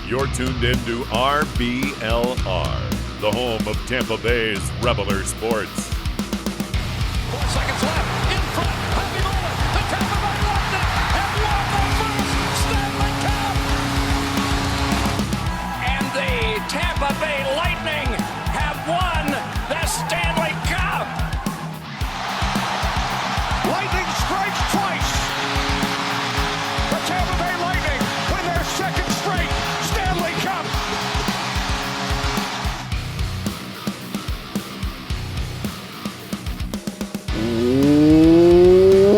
You're tuned in to RBLR, the home of Tampa Bay's Reveler Sports. 4 seconds left. In front. Happy moment. The Tampa Bay Lightning have won the first Stanley Cup. And the Tampa Bay Lightning have won the Stanley Cup. Lightning strikes twice. The Tampa Bay Lightning win their second straight Stanley Cup.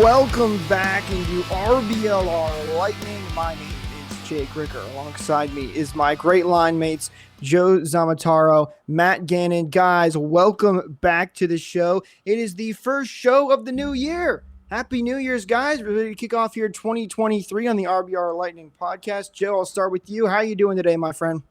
Welcome back into RBLR Lightning. My name is Jake Ricker. Alongside me is my great line mates, Joe Zamataro, Matt Gannon. Guys, welcome back to the show. It is the first show of the new year. Happy New Year's, guys. We're ready to kick off here 2023 on the RBLR Lightning podcast. Joe, I'll start with you. How are you doing today, my friend?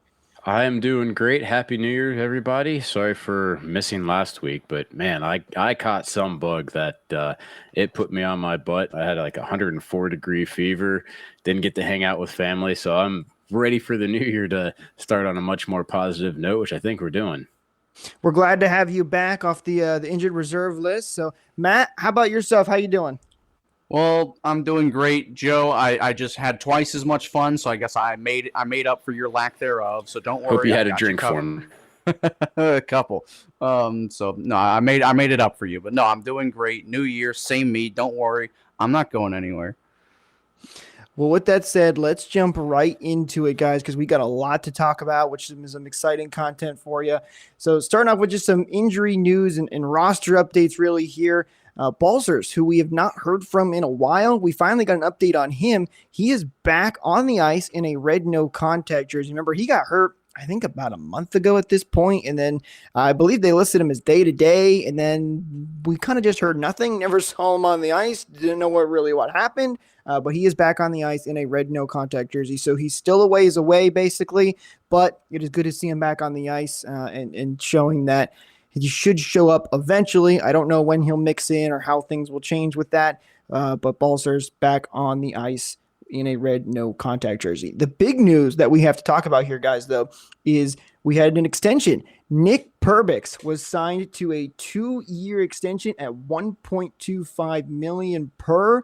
I am doing great. Happy New Year, everybody. Sorry for missing last week, but man, I caught some bug that it put me on my butt. I had like 104-degree fever, didn't get to hang out with family, so I'm ready for the new year to start on a much more positive note, which I think we're doing. We're glad to have you back off the injured reserve list. So, Matt, how about yourself? How you doing? Well, I'm doing great, Joe. I just had twice as much fun, so I guess I made up for your lack thereof. So don't worry. Hope you had a drink for me. A couple. So no, I made it up for you. But no, I'm doing great. New Year, same me. Don't worry. I'm not going anywhere. Well, with that said, let's jump right into it, guys, because we got a lot to talk about, which is some exciting content for you. So starting off with just some injury news and roster updates really here. Balcers, who we have not heard from in a while, we finally got an update on him. He is back on the ice in a red no contact jersey. Remember, he got hurt, I think, about a month ago at this point, and then I believe they listed him as day-to-day, and then we kind of just heard nothing, never saw him on the ice, didn't know what happened, but he is back on the ice in a red no contact jersey, so he's still a ways away, basically, but it is good to see him back on the ice and showing that he should show up eventually. I don't know when he'll mix in or how things will change with that, but Balcers back on the ice in a red no contact jersey. The big news that we have to talk about here, guys, though, is we had an extension. Nick Perbix was signed to a 2-year extension at $1.25 million per.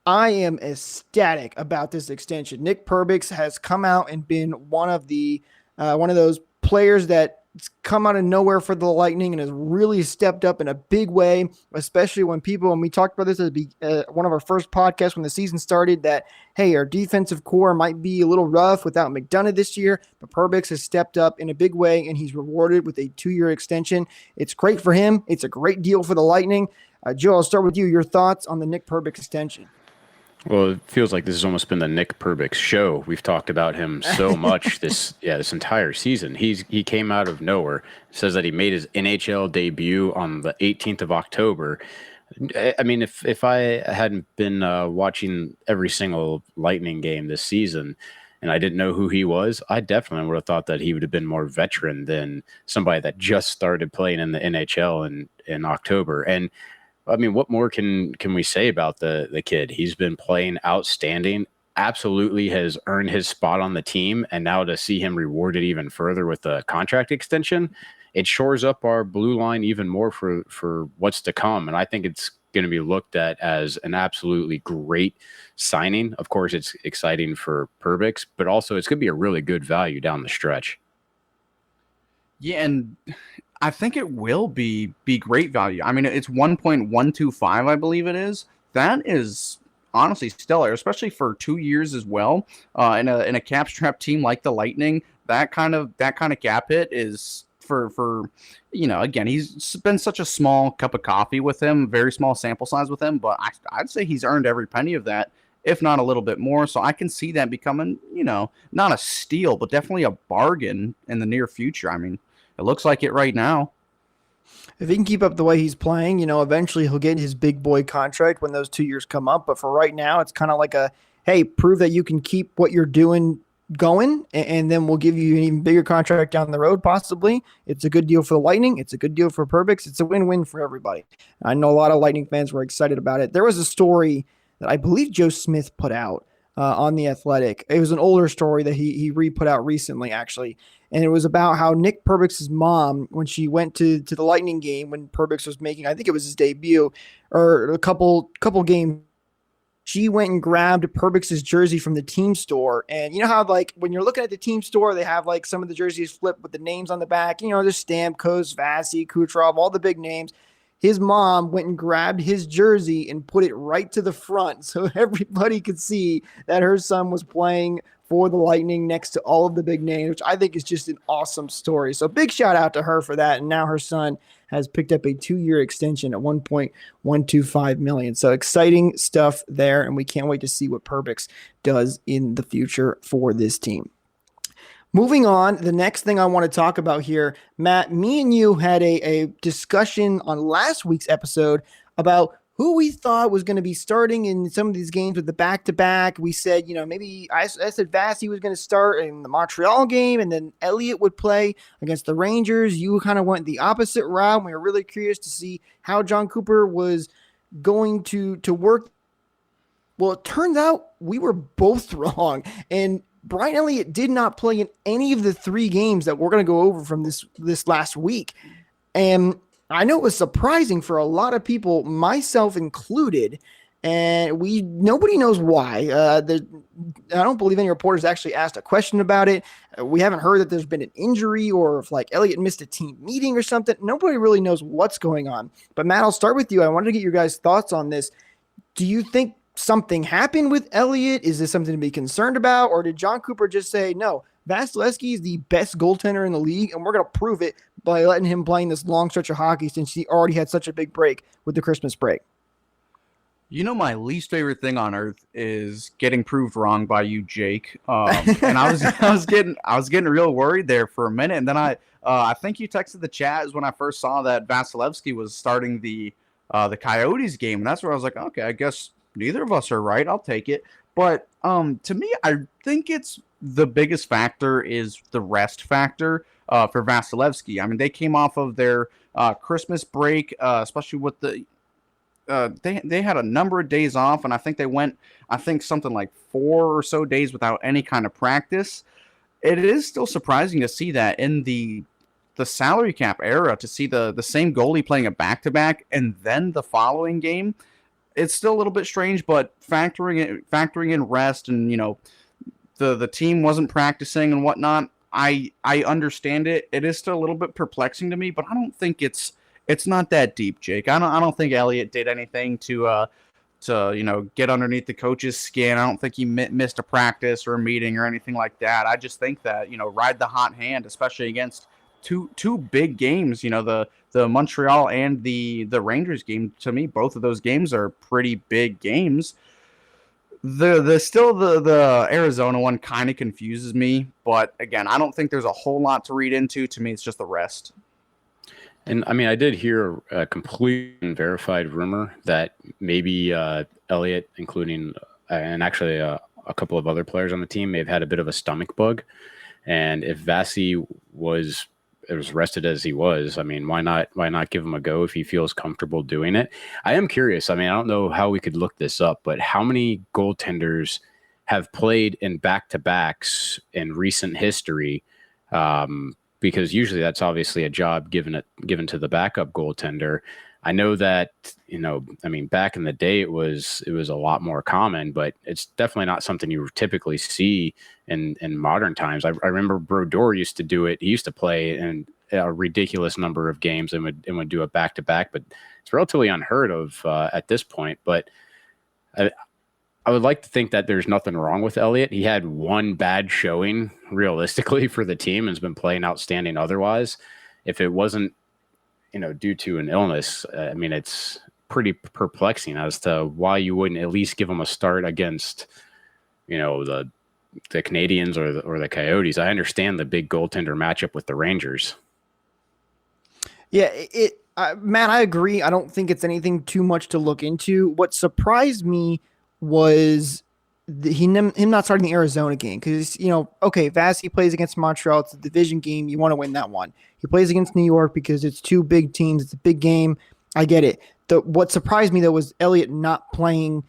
I am ecstatic about this extension. Nick Perbix has come out and been one of those players that come out of nowhere for the Lightning and has really stepped up in a big way, especially when we talked about this at one of our first podcasts when the season started, that, hey, our defensive core might be a little rough without McDonough this year, but Perbix has stepped up in a big way, and he's rewarded with a 2-year extension. It's great for him. It's a great deal for the Lightning. Joe, I'll start with you. Your thoughts on the Nick Perbix extension? Well, it feels like this has almost been the Nick Perbix show. We've talked about him so much this entire season. He came out of nowhere. Says that he made his NHL debut on the 18th of October. I mean, if I hadn't been watching every single Lightning game this season and I didn't know who he was, I definitely would have thought that he would have been more veteran than somebody that just started playing in the NHL in October. And I mean, what more can we say about the kid? He's been playing outstanding, absolutely has earned his spot on the team, and now to see him rewarded even further with a contract extension, it shores up our blue line even more for what's to come. And I think it's going to be looked at as an absolutely great signing. Of course, it's exciting for Perbix, but also it's going to be a really good value down the stretch. Yeah, and I think it will be great value. I mean, it's 1.125, I believe it is. That is honestly stellar, especially for 2 years as well. In a cap strap team like the Lightning, that kind of cap hit is for again, he's been such a small cup of coffee with him, very small sample size with him, but I'd say he's earned every penny of that, if not a little bit more. So I can see that becoming, not a steal, but definitely a bargain in the near future. I mean, it looks like it right now. If he can keep up the way he's playing, eventually he'll get his big boy contract when those 2 years come up. But for right now, it's kind of like hey, prove that you can keep what you're doing going, and then we'll give you an even bigger contract down the road, possibly. It's a good deal for the Lightning. It's a good deal for Perbix. It's a win-win for everybody. I know a lot of Lightning fans were excited about it. There was a story that I believe Joe Smith put out on The Athletic. It was an older story that he re-put out recently, actually. And it was about how Nick Perbix's mom, when she went to the Lightning game, when Perbix was making, I think it was his debut, or a couple games, she went and grabbed Perbix's jersey from the team store. And you know how, like, when you're looking at the team store, they have, like, some of the jerseys flipped with the names on the back. You know, there's Stamkos, Vasy, Kucherov, all the big names. His mom went and grabbed his jersey and put it right to the front so everybody could see that her son was playing for the Lightning next to all of the big names, which I think is just an awesome story. So big shout out to her for that. And now her son has picked up a 2-year extension at $1.125 million. So exciting stuff there. And we can't wait to see what Perbix does in the future for this team. Moving on, the next thing I want to talk about here, Matt, me and you had a discussion on last week's episode about who we thought was going to be starting in some of these games with the back-to-back. We said, maybe I said Vasy was going to start in the Montreal game, and then Elliott would play against the Rangers. You kind of went the opposite route. We were really curious to see how John Cooper was going to work. Well, it turns out we were both wrong, and Brian Elliott did not play in any of the 3 games that we're going to go over from this last week. And I know it was surprising for a lot of people, myself included, and nobody knows why. I don't believe any reporters actually asked a question about it. We haven't heard that there's been an injury or if like Elliott missed a team meeting or something. Nobody really knows what's going on. But Matt, I'll start with you. I wanted to get your guys' thoughts on this. Do you think something happened with Elliott? Is this something to be concerned about? Or did John Cooper just say, no, Vasilevsky is the best goaltender in the league, and we're going to prove it by letting him play in this long stretch of hockey since he already had such a big break with the Christmas break? My least favorite thing on earth is getting proved wrong by you, Jake. And I was getting real worried there for a minute, and then I think you texted the chat is when I first saw that Vasilevsky was starting the Coyotes game, and that's where I was like, okay, I guess neither of us are right. I'll take it. But to me, I think it's the biggest factor is the rest factor for Vasilevsky. I mean, they came off of their Christmas break, especially with the they had a number of days off, and I think they went, something like 4 or so days without any kind of practice. It is still surprising to see that in the salary cap era, to see the same goalie playing a back-to-back and then the following game. It's still a little bit strange, but factoring in rest and, the team wasn't practicing and whatnot, I understand it. It is still a little bit perplexing to me, but I don't think it's not that deep, Jake. I don't think Elliott did anything to get underneath the coach's skin. I don't think he missed a practice or a meeting or anything like that. I just think that, ride the hot hand, especially against two big games, the Montreal and the Rangers game. To me, both of those games are pretty big games. The Arizona one kind of confuses me, but again, I don't think there's a whole lot to read into. To me, it's just the rest. And I mean, I did hear a complete and verified rumor that maybe Elliott, including and actually a couple of other players on the team, may have had a bit of a stomach bug. And if Vasy was as rested as he was, I mean, why not give him a go if he feels comfortable doing it? I am curious. I mean, I don't know how we could look this up, but how many goaltenders have played in back-to-backs in recent history? Because usually that's obviously a job given to the backup goaltender. I know that, I mean, back in the day it was a lot more common, but it's definitely not something you typically see in modern times. I remember Brodeur used to do it. He used to play in a ridiculous number of games and would do a back-to-back, but it's relatively unheard of at this point. But I would like to think that there's nothing wrong with Elliott. He had one bad showing realistically for the team and has been playing outstanding otherwise. If it wasn't, due to an illness, I mean, it's pretty perplexing as to why you wouldn't at least give him a start against, the Canadians or the Coyotes. I understand the big goaltender matchup with the Rangers. Yeah, Matt, I agree. I don't think it's anything too much to look into. What surprised me was him not starting the Arizona game because, okay, Vasy plays against Montreal. It's a division game. You want to win that one. He plays against New York because it's 2 big teams. It's a big game. I get it. What surprised me, though, was Elliott not playing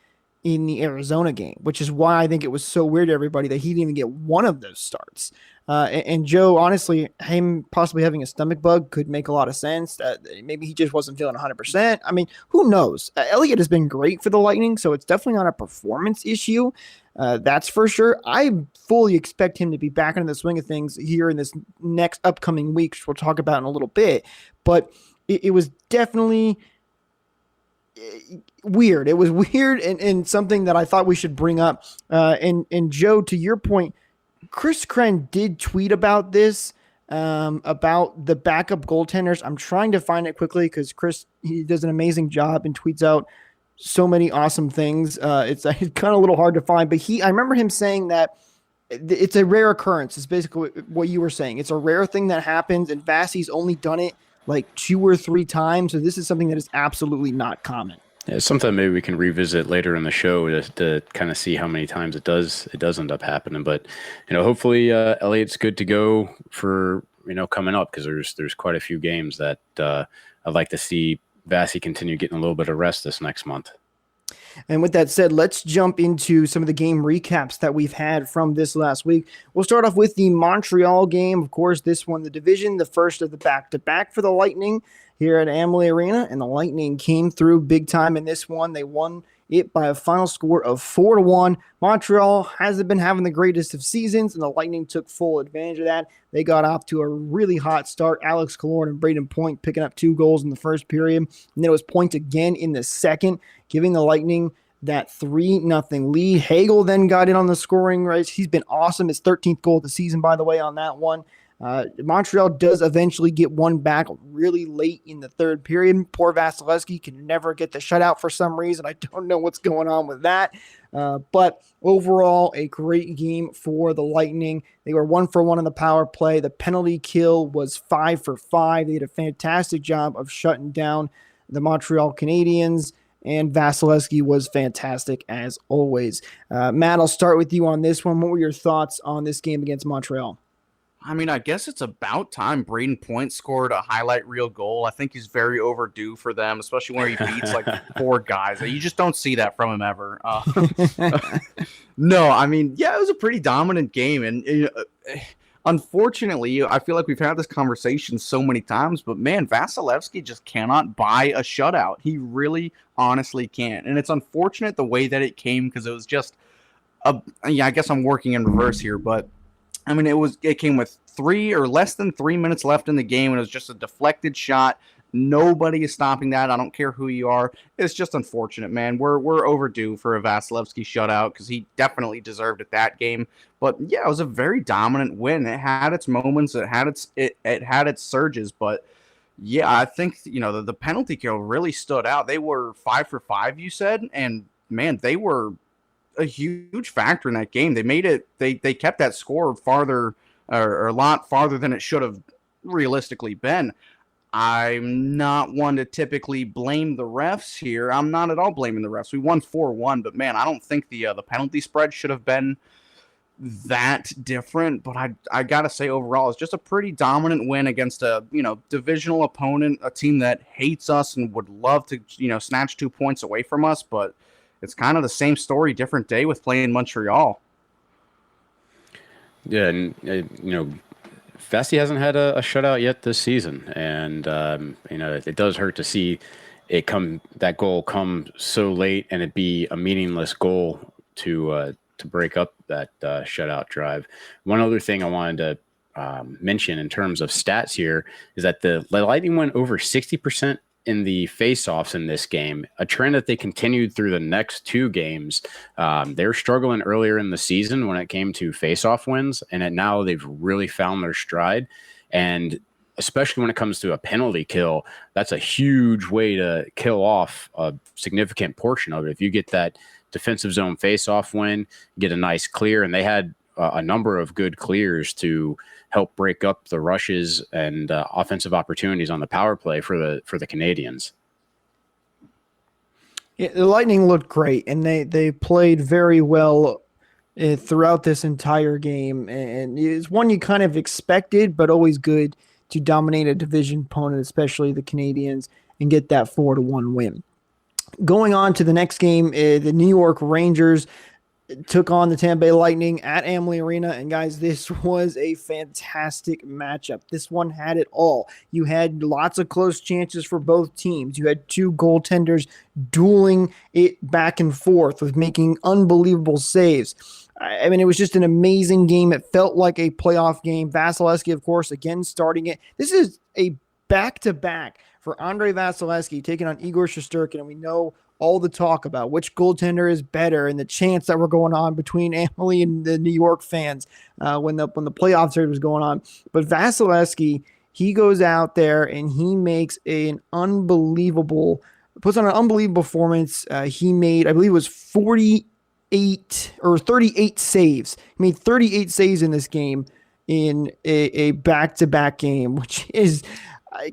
in the Arizona game, which is why I think it was so weird to everybody that he didn't even get one of those starts. And Joe, honestly, him possibly having a stomach bug could make a lot of sense. Maybe he just wasn't feeling 100%. I mean, who knows? Elliott has been great for the Lightning, so it's definitely not a performance issue. That's for sure. I fully expect him to be back into the swing of things here in this next upcoming week, which we'll talk about in a little bit. But it was definitely weird. It was weird and something that I thought we should bring up. And Joe, to your point, Chris Kren did tweet about this, about the backup goaltenders. I'm trying to find it quickly because Chris, he does an amazing job and tweets out so many awesome things. It's kind of a little hard to find, but I remember him saying that it's a rare occurrence. It's basically what you were saying. It's a rare thing that happens, and Vasy's only done it like 2 or 3 times. So this is something that is absolutely not common. Yeah, something maybe we can revisit later in the show to kind of see how many times it does end up happening. But hopefully Elliott's good to go for coming up, because there's quite a few games that I'd like to see Vasy continue getting a little bit of rest this next month. And with that said, let's jump into some of the game recaps that we've had from this last week. We'll start off with the Montreal game. Of course, this won the division, the first of the back-to-back for the Lightning here at Amalie Arena, and the Lightning came through big time in this one. They won it by a final score of 4-1. Montreal hasn't been having the greatest of seasons, and the Lightning took full advantage of that. They got off to a really hot start. Alex Killorn and Braden Point picking up 2 goals in the first period, and then it was Point again in the second, giving the Lightning that 3-0 lead. Hagel then got in on the scoring race. He's been awesome. His 13th goal of the season, by the way, on that one. Montreal does eventually get one back really late in the third period. Poor Vasilevsky can never get the shutout for some reason. I don't know what's going on with that. But overall, a great game for the Lightning. They were 1 for 1 on the power play. The penalty kill was 5 for 5. They did a fantastic job of shutting down the Montreal Canadiens. And Vasilevsky was fantastic as always. Matt, I'll start with you on this one. What were your thoughts on this game against Montreal? I mean, I guess it's about time Braden Point scored a highlight reel goal. I think he's very overdue for them, especially when he beats like 4 guys. You just don't see that from him ever. No, I mean, yeah, it was a pretty dominant game. And unfortunately, I feel like we've had this conversation so many times, but man, Vasilevsky just cannot buy a shutout. He really honestly can't. And it's unfortunate the way that it came, because it was just, I guess I'm working in reverse here, but I mean, it came with 3 or less than 3 minutes left in the game, and it was just a deflected shot. Nobody is stopping that. I don't care who you are. It's just unfortunate, man. We're overdue for a Vasilevsky shutout, because he definitely deserved it that game. But yeah, it was a very dominant win. It had its moments. It had its surges. But yeah, I think the penalty kill really stood out. They were 5 for 5, you said, and man, they were a huge factor in that game. They made it. They kept that score farther, or a lot farther than it should have realistically been. I'm not one to typically blame the refs here. I'm not at all blaming the refs. We won 4-1, but man, I don't think the penalty spread should have been that different. But I gotta say, overall, it's just a pretty dominant win against a divisional opponent, a team that hates us and would love to snatch 2 points away from us, but it's kind of the same story, different day with playing Montreal. Yeah, and Vasy hasn't had a shutout yet this season, and it does hurt to see that goal come so late and it be a meaningless goal to break up that shutout drive. One other thing I wanted to mention in terms of stats here is that the Lightning went over 60% in the face-offs in this game, a trend that they continued through the next 2 games. They were struggling earlier in the season when it came to face-off wins, and now they've really found their stride. And especially when it comes to a penalty kill, that's a huge way to kill off a significant portion of it. If you get that defensive zone face-off win, get a nice clear, and they had a number of good clears to help break up the rushes and offensive opportunities on the power play for the Canadiens. Yeah, the Lightning looked great, and they played very well throughout this entire game. And it's one you kind of expected, but always good to dominate a division opponent, especially the Canadiens, and get that 4-1 win. Going on to the next game, the New York Rangers took on the Tampa Bay Lightning at Amalie Arena. And guys, this was a fantastic matchup. This one had it all. You had lots of close chances for both teams. You had two goaltenders dueling it back and forth with making unbelievable saves. I mean, it was just an amazing game. It felt like a playoff game. Vasilevsky, of course, again starting it. This is a back-to-back for Andrei Vasilevsky taking on Igor Shesterkin, and we know all the talk about which goaltender is better and the chants that were going on between Amalie and the New York fans when the playoff series was going on. But Vasilevsky, he goes out there and he makes puts on an unbelievable performance. He made, I believe it was 48 or 38 saves. He made 38 saves in this game in a back-to-back game, which is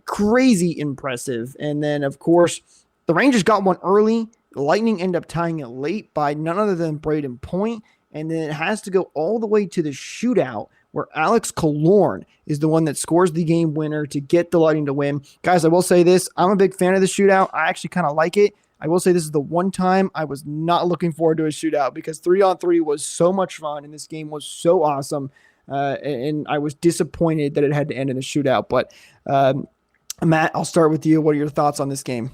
crazy impressive. And then, of course, the Rangers got one early. The Lightning end up tying it late by none other than Braden Point. And then it has to go all the way to the shootout where Alex Killorn is the one that scores the game winner to get the Lightning to win. Guys, I will say this. I'm a big fan of the shootout. I actually kind of like it. I will say this is the one time I was not looking forward to a shootout because 3-on-3 was so much fun and this game was so awesome. And I was disappointed that it had to end in a shootout. But Matt, I'll start with you. What are your thoughts on this game?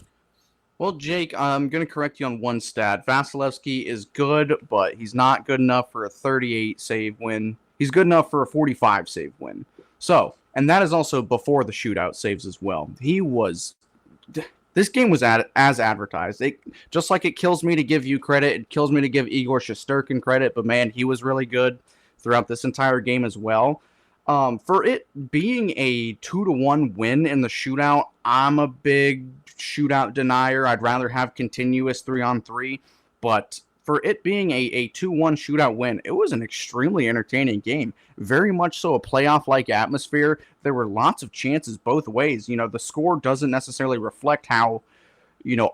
Well, Jake, I'm going to correct you on one stat. Vasilevsky is good, but he's not good enough for a 38 save win. He's good enough for a 45 save win. So, and that is also before the shootout saves as well. This game was as advertised. Just like it kills me to give you credit, it kills me to give Igor Shesterkin credit, but man, he was really good throughout this entire game as well. For it being a 2-1 win in the shootout, I'm a big shootout denier. I'd rather have continuous 3-on-3, but for it being a 2-1 shootout win, it was an extremely entertaining game. Very much so a playoff-like atmosphere. There were lots of chances both ways. You know, the score doesn't necessarily reflect how,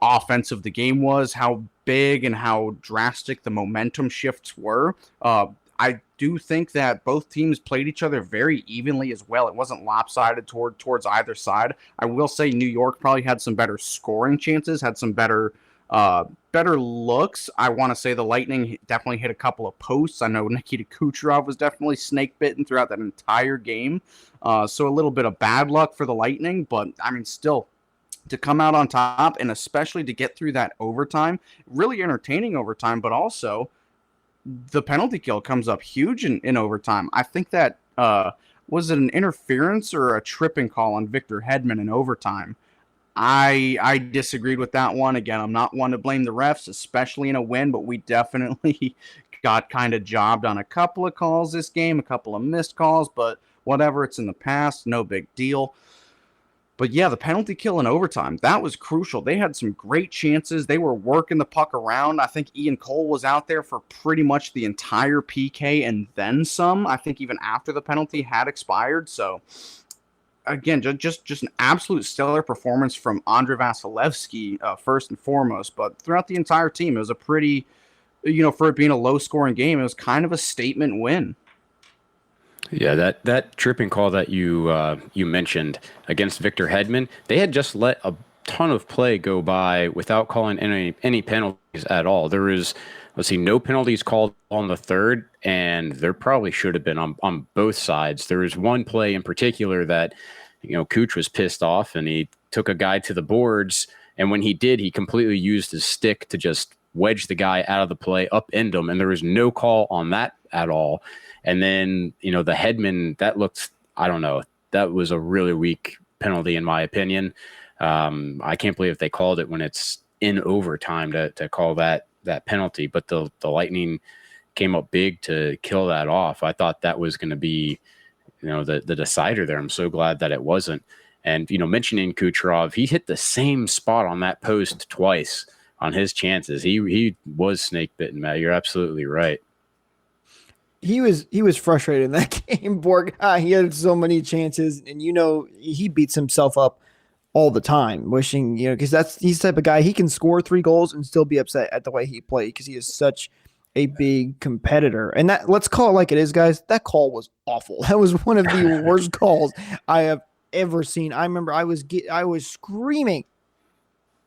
offensive the game was, how big and how drastic the momentum shifts were. I do think that both teams played each other very evenly as well. It wasn't lopsided towards either side. I will say New York probably had some better scoring chances, had some better looks. I want to say the Lightning definitely hit a couple of posts. I know Nikita Kucherov was definitely snake bitten throughout that entire game. So a little bit of bad luck for the Lightning, but I mean, still to come out on top and especially to get through that overtime, really entertaining overtime, but also the penalty kill comes up huge in overtime. I think that was it an interference or a tripping call on Victor Hedman in overtime? I disagreed with that one. Again, I'm not one to blame the refs, especially in a win, but we definitely got kind of jobbed on a couple of calls this game, a couple of missed calls, but whatever, it's in the past, no big deal. But yeah, the penalty kill in overtime, that was crucial. They had some great chances. They were working the puck around. I think Ian Cole was out there for pretty much the entire PK and then some. I think even after the penalty had expired. So again, just an absolute stellar performance from Andrei Vasilevsky first and foremost. But throughout the entire team, it was a pretty, for it being a low-scoring game, it was kind of a statement win. Yeah, that tripping call that you mentioned against Victor Hedman, they had just let a ton of play go by without calling any penalties at all. There is, no penalties called on the third, and there probably should have been on both sides. There was one play in particular that, Kuch was pissed off, and he took a guy to the boards, and when he did, he completely used his stick to just wedge the guy out of the play, upend him, and there was no call on that at all. And then, the Hedman, that looked, I don't know, that was a really weak penalty in my opinion. I can't believe they called it when it's in overtime to call that penalty, but the Lightning came up big to kill that off. I thought that was going to be, the decider there. I'm so glad that it wasn't. And, mentioning Kucherov, he hit the same spot on that post twice on his chances. He was snake bitten, Matt. You're absolutely right. He was frustrated in that game, Borg. He had so many chances, and he beats himself up all the time, wishing because he's the type of guy, he can score 3 goals and still be upset at the way he played because he is such a big competitor. And that, let's call it like it is, guys. That call was awful. That was one of the worst calls I have ever seen. I remember I was screaming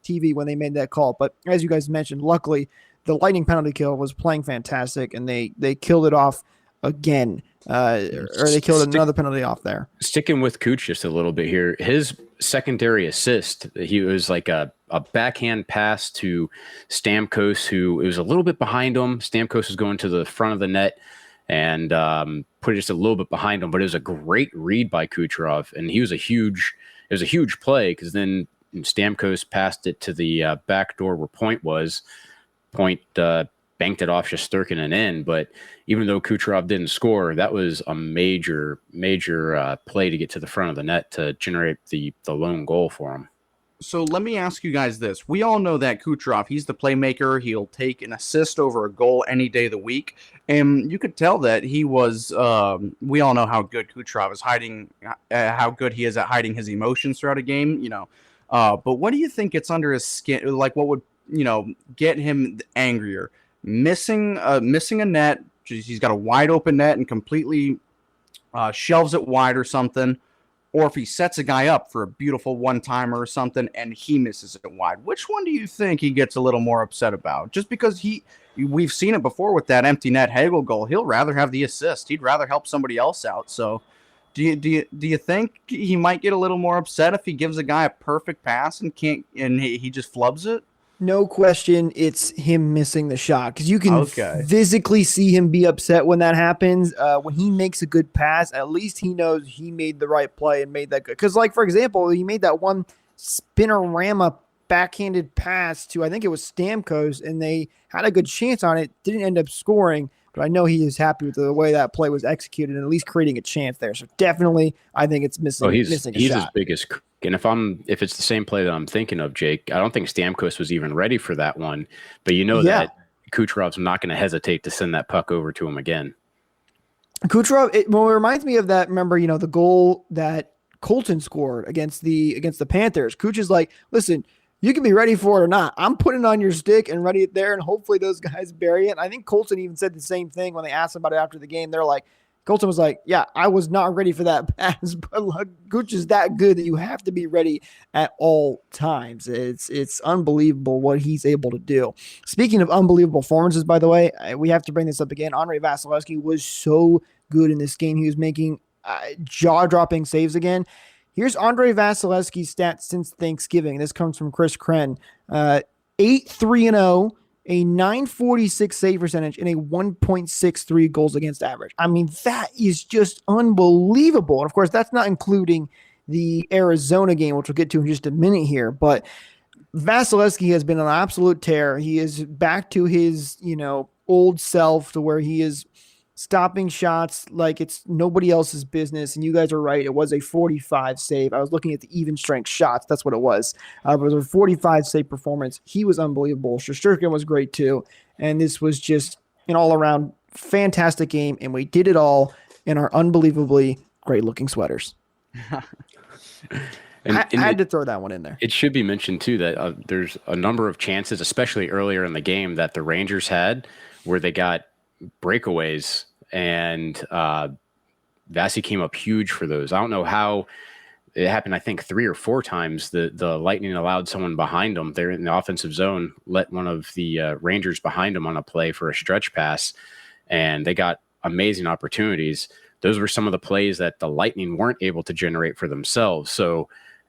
TV when they made that call. But as you guys mentioned, luckily the Lightning penalty kill was playing fantastic, and they killed it off again. Or they killed another penalty off there. Sticking with Kuch just a little bit here, his secondary assist, he was like a backhand pass to Stamkos, who it was a little bit behind him. Stamkos was going to the front of the net and put it just a little bit behind him, but it was a great read by Kucherov, and it was a huge play because then Stamkos passed it to the back door where Point was. Point banked it off Shesterkin and in, but even though Kucherov didn't score, that was a major play to get to the front of the net to generate the lone goal for him. So let me ask you guys this. We all know that Kucherov, he's the playmaker. He'll take an assist over a goal any day of the week. And you could tell that he was, we all know how good Kucherov is hiding, how good he is at hiding his emotions throughout a game, but what do you think gets under his skin? Like what would, get him angrier? Missing a net. He's got a wide open net and completely shelves it wide or something. Or if he sets a guy up for a beautiful one-timer or something and he misses it wide. Which one do you think he gets a little more upset about? Just because we've seen it before with that empty net Hagel goal. He'll rather have the assist. He'd rather help somebody else out. So do you think he might get a little more upset if he gives a guy a perfect pass and he just flubs it? No question, it's him missing the shot because you can physically see him be upset when that happens. When he makes a good pass, at least he knows he made the right play and made that good. Because, like, for example, he made that one spinorama backhanded pass to, I think it was Stamkos, and they had a good chance on it, didn't end up scoring. But I know he is happy with the way that play was executed and at least creating a chance there. So definitely, I think it's missing. He's a shot. His biggest. And if it's the same play that I'm thinking of, Jake, I don't think Stamkos was even ready for that one. But that Kucherov's not going to hesitate to send that puck over to him again. Kucherov, it reminds me of that. Remember, the goal that Colton scored against the Panthers. Kuch is like, listen, you can be ready for it or not. I'm putting it on your stick and ready it there, and hopefully those guys bury it. And I think Colton even said the same thing when they asked him about it after the game. They're like, Colton was like, yeah, I was not ready for that pass, but Kuch is that good that you have to be ready at all times. It's unbelievable what he's able to do. Speaking of unbelievable performances, by the way, we have to bring this up again. Andrei Vasilevsky was so good in this game. He was making jaw-dropping saves again. Here's Andrei Vasilevsky's stats since Thanksgiving. This comes from Chris Kren. 8-3-0, a 946 save percentage, and a 1.63 goals against average. I mean, that is just unbelievable. And, of course, that's not including the Arizona game, which we'll get to in just a minute here. But Vasilevsky has been an absolute tear. He is back to his, old self to where he is stopping shots like it's nobody else's business. And you guys are right. It was a 45 save. I was looking at the even strength shots. That's what it was. It was a 45 save performance. He was unbelievable. Shesterkin was great too. And this was just an all around fantastic game. And we did it all in our unbelievably great looking sweaters. I had to throw that one in there. It should be mentioned too that there's a number of chances, especially earlier in the game, that the Rangers had where they got breakaways, and Vasy came up huge for those. I don't know how it happened. I think 3 or 4 times the Lightning allowed someone behind them. They're in the offensive zone, let one of the Rangers behind them on a play for a stretch pass, and they got amazing opportunities. Those were some of the plays that the Lightning weren't able to generate for themselves. So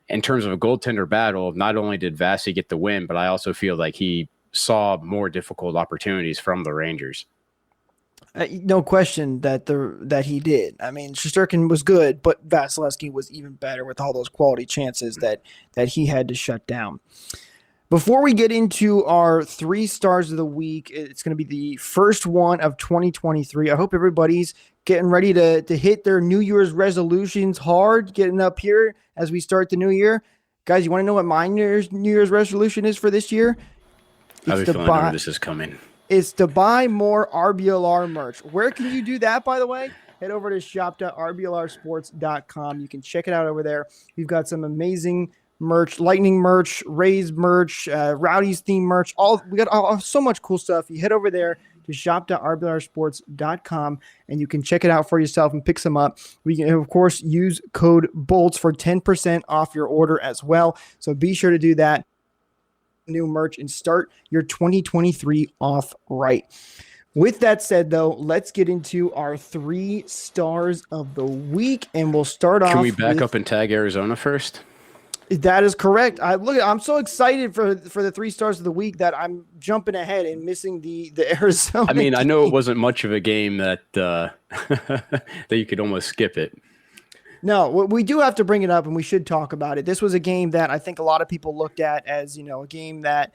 in terms of a goaltender battle, not only did Vasy get the win, but I also feel like he saw more difficult opportunities from the Rangers. No question that he did. I mean, Shesterkin was good, but Vasilevsky was even better with all those quality chances that he had to shut down. Before we get into our 3 stars of the week, it's going to be the first one of 2023. I hope everybody's getting ready to hit their New Year's resolutions hard, getting up here as we start the new year. Guys, you want to know what my New Year's resolution is for this year? I have a feeling I know this is coming. Is to buy more RBLR merch. Where can you do that, by the way? Head over to shop.rblrsports.com. You can check it out over there. We've got some amazing merch, Lightning merch, Rays merch, Rowdy's theme merch. We got so much cool stuff. You head over there to shop.rblrsports.com and you can check it out for yourself and pick some up. We can, of course, use code BOLTS for 10% off your order as well. So be sure to do that. new merch and start your 2023 off right. With that said, though, let's get into our 3 stars of the week, and we'll start off. Can we back up and tag Arizona first? That is correct. I'm so excited for the 3 stars of the week that I'm jumping ahead and missing the Arizona. I mean, game. I know it wasn't much of a game that that you could almost skip it. No, we do have to bring it up, and we should talk about it. This was a game that I think a lot of people looked at as, a game that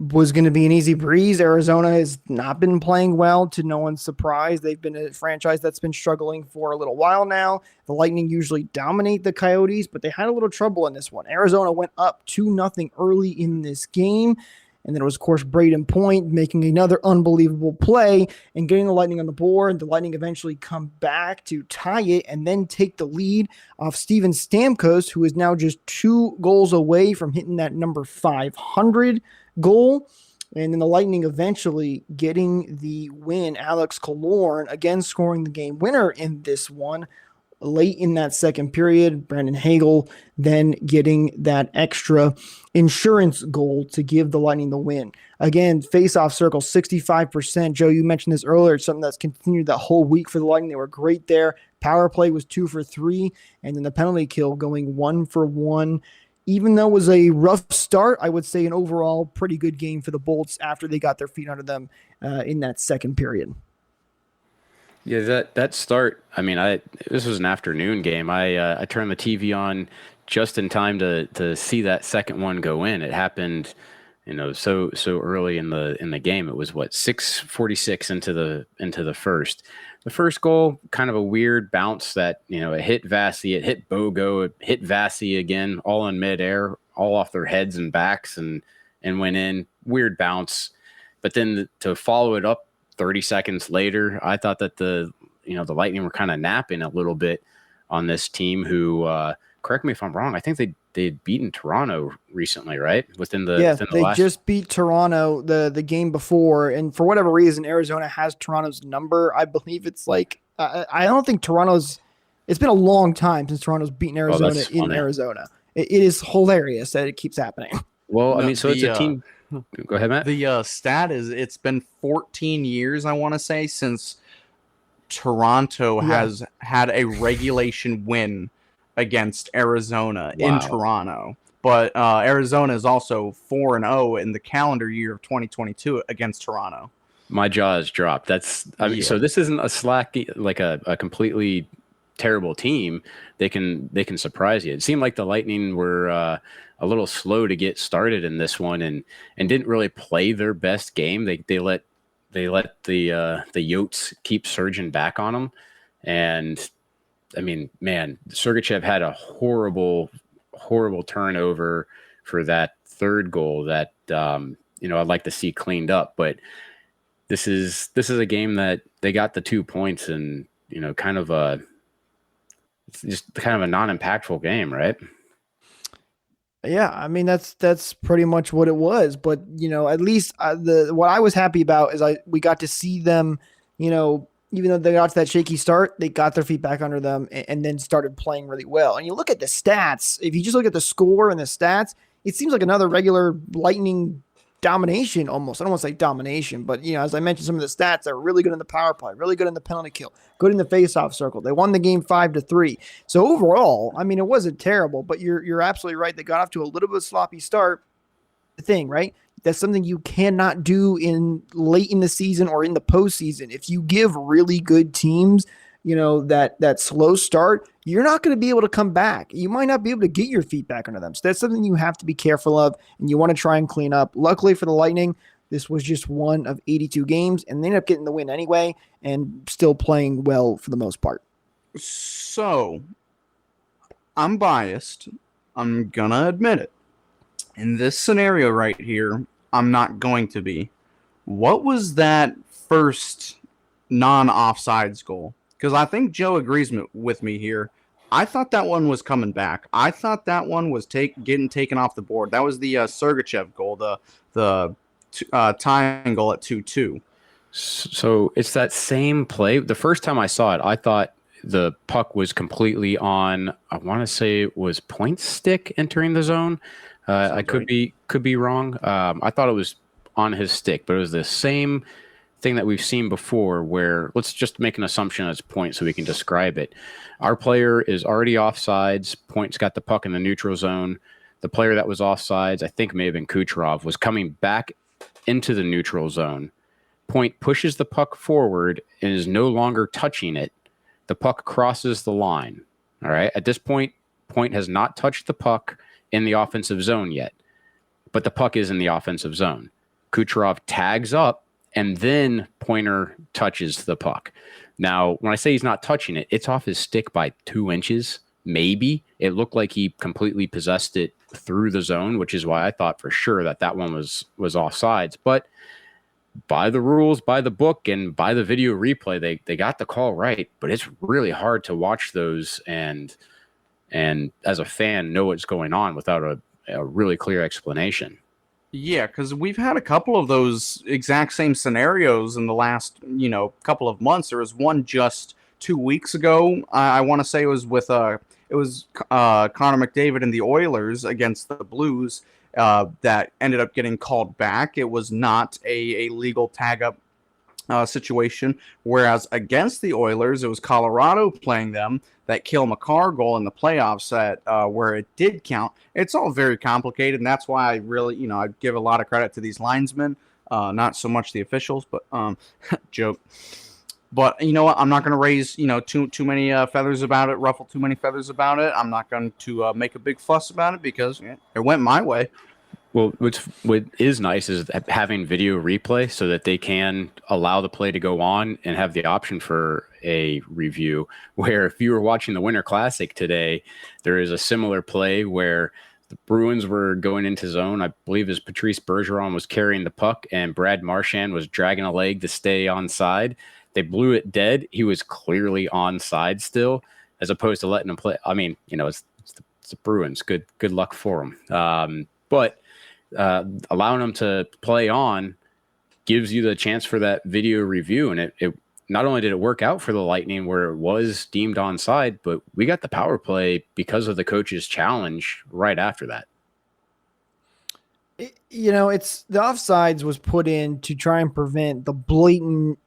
was going to be an easy breeze. Arizona has not been playing well, to no one's surprise. They've been a franchise that's been struggling for a little while now. The Lightning usually dominate the Coyotes, but they had a little trouble in this one. Arizona went up 2-0 early in this game. And then it was, of course, Braden Point making another unbelievable play and getting the Lightning on the board. The Lightning eventually come back to tie it and then take the lead off Steven Stamkos, who is now just 2 goals away from hitting that number 500 goal. And then the Lightning eventually getting the win. Alex Killorn again scoring the game winner in this one late in that second period. Brandon Hagel then getting that extra insurance goal to give the Lightning the win. Again, face-off circle, 65%. Joe, you mentioned this earlier. It's something that's continued that whole week for the Lightning. They were great there. Power play was 2 for 3. And then the penalty kill going 1 for 1. Even though it was a rough start, I would say an overall pretty good game for the Bolts after they got their feet under them in that second period. Yeah, that start. I mean, this was an afternoon game. I turned the TV on just in time to see that second one go in. It happened, so early in the game. It was 6:46 into the first. The first goal, kind of a weird bounce that it hit Vasy, it hit Bogo, it hit Vasy again, all in midair, all off their heads and backs, and went in. Weird bounce, but then to follow it up 30 seconds later, I thought that the Lightning were kind of napping a little bit on this team who, correct me if I'm wrong, I think they'd beaten Toronto recently, right? They just beat Toronto the game before, and for whatever reason, Arizona has Toronto's number. I believe it's I don't think it's been a long time since Toronto's beaten Arizona in Arizona. It is hilarious that it keeps happening. Well, it's a team. Go ahead, Matt. The stat is it's been 14 years, I want to say, since Toronto has had a regulation win against Arizona in Toronto. But Arizona is also 4-0 in the calendar year of 2022 against Toronto. My jaw has dropped. So this isn't a a completely terrible team. They can surprise you. It seemed like the Lightning were a little slow to get started in this one and didn't really play their best game. They let the Yotes keep surging back on them. And I mean, man, Sergachev had a horrible turnover for that third goal that I'd like to see cleaned up. But this is a game that they got the 2 points and kind of a non-impactful game, right? Yeah, I mean that's pretty much what it was. But at least what I was happy about is we got to see them. Even though they got to that shaky start, they got their feet back under them and then started playing really well. And you look at the stats. If you just look at the score and the stats, it seems like another regular Lightning domination almost. I don't want to say domination, but as I mentioned, some of the stats, they're really good in the power play, really good in the penalty kill, good in the face-off circle. They won the game 5-3. So overall, I mean, it wasn't terrible, but you're absolutely right. They got off to a little bit of a sloppy start. The thing, right? That's something you cannot do in late in the season or in the postseason. If you give really good teams, that slow start, you're not going to be able to come back. You might not be able to get your feet back under them. So that's something you have to be careful of, and you want to try and clean up. Luckily for the Lightning, this was just one of 82 games, and they ended up getting the win anyway and still playing well for the most part. So, I'm biased. I'm going to admit it. In this scenario right here, I'm not going to be. What was that first non-offsides goal? Because I think Joe agrees with me here. I thought that one was coming back. I thought that one was getting taken off the board. That was the Sergachev goal, the tying goal at 2-2. So it's that same play. The first time I saw it, I thought the puck was completely on, I want to say it was Point's stick entering the zone. I could be wrong. I thought it was on his stick, but it was the same thing that we've seen before, where let's just make an assumption as point so we can describe it. Our player is already offsides. Point's got the puck in the neutral zone. The player that was offsides, I think may have been Kucherov, was coming back into the neutral zone. Point pushes the puck forward and is no longer touching it. The puck crosses the line. All right. At this point, Point has not touched the puck in the offensive zone yet, but the puck is in the offensive zone. Kucherov tags up, and then Pointer touches the puck. Now, when I say he's not touching it, it's off his stick by 2 inches, maybe. It looked like he completely possessed it through the zone, which is why I thought for sure that one was offsides. But by the rules, by the book, and by the video replay, they got the call right. But it's really hard to watch those and as a fan know what's going on without a really clear explanation. Yeah, because we've had a couple of those exact same scenarios in the last, couple of months. There was one just 2 weeks ago. I want to say it was with Connor McDavid and the Oilers against the Blues that ended up getting called back. It was not a legal tag-up situation, whereas against the Oilers, it was Colorado playing them, that Cale Makar goal in the playoffs where it did count. It's all very complicated, and that's why I really, I give a lot of credit to these linesmen, not so much the officials, but joke. But you know what? I'm not going to raise, too many feathers about it, ruffle too many feathers about it. I'm not going to make a big fuss about it because it went my way. Well, what is nice is having video replay so that they can allow the play to go on and have the option for a review. Where if you were watching the Winter Classic today, there is a similar play where the Bruins were going into zone. I believe as Patrice Bergeron was carrying the puck and Brad Marchand was dragging a leg to stay onside. They blew it dead. He was clearly onside still, as opposed to letting him play. I mean, it's the Bruins. Good luck for them. But allowing them to play on gives you the chance for that video review. And it not only did it work out for the Lightning where it was deemed onside, but we got the power play because of the coach's challenge right after that. It's the offsides was put in to try and prevent the blatant,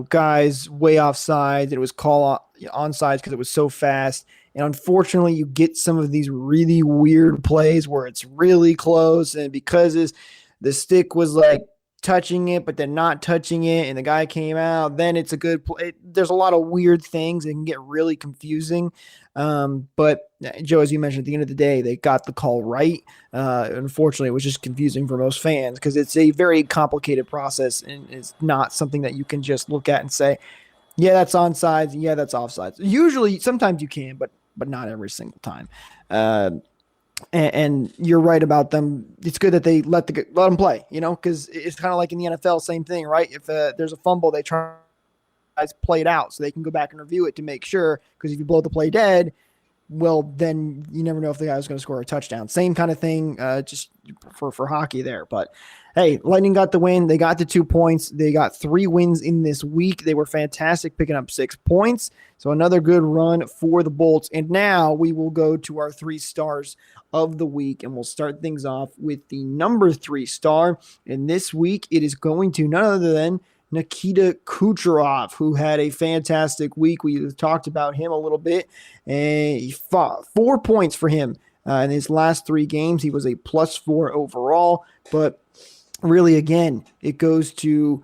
guys way offsides. It was called onside because it was so fast. And unfortunately, you get some of these really weird plays where it's really close. And because the stick was like touching it, but then not touching it, and the guy came out, then it's a good play. There's a lot of weird things that can get really confusing. But Joe, as you mentioned, at the end of the day, they got the call right. Unfortunately, it was just confusing for most fans because it's a very complicated process and it's not something that you can just look at and say, yeah, that's onside. Yeah, that's offside. Usually, sometimes you can, but not every single time. And you're right about them. It's good that they let them play, because it's kind of like in the NFL, same thing, right? If there's a fumble, they try to play it out so they can go back and review it to make sure, because if you blow the play dead, well, then you never know if the guy was going to score a touchdown. Same kind of thing, just for hockey there. But hey, Lightning got the win. They got the 2 points. They got 3 wins in this week. They were fantastic, picking up 6 points. So another good run for the Bolts. And now we will go to our 3 stars of the week, and we'll start things off with the number 3 star. And this week it is going to none other than Nikita Kucherov, who had a fantastic week. We talked about him a little bit, and he fought 4 points for him in his last 3 games. He was a +4 overall, but really, again, it goes to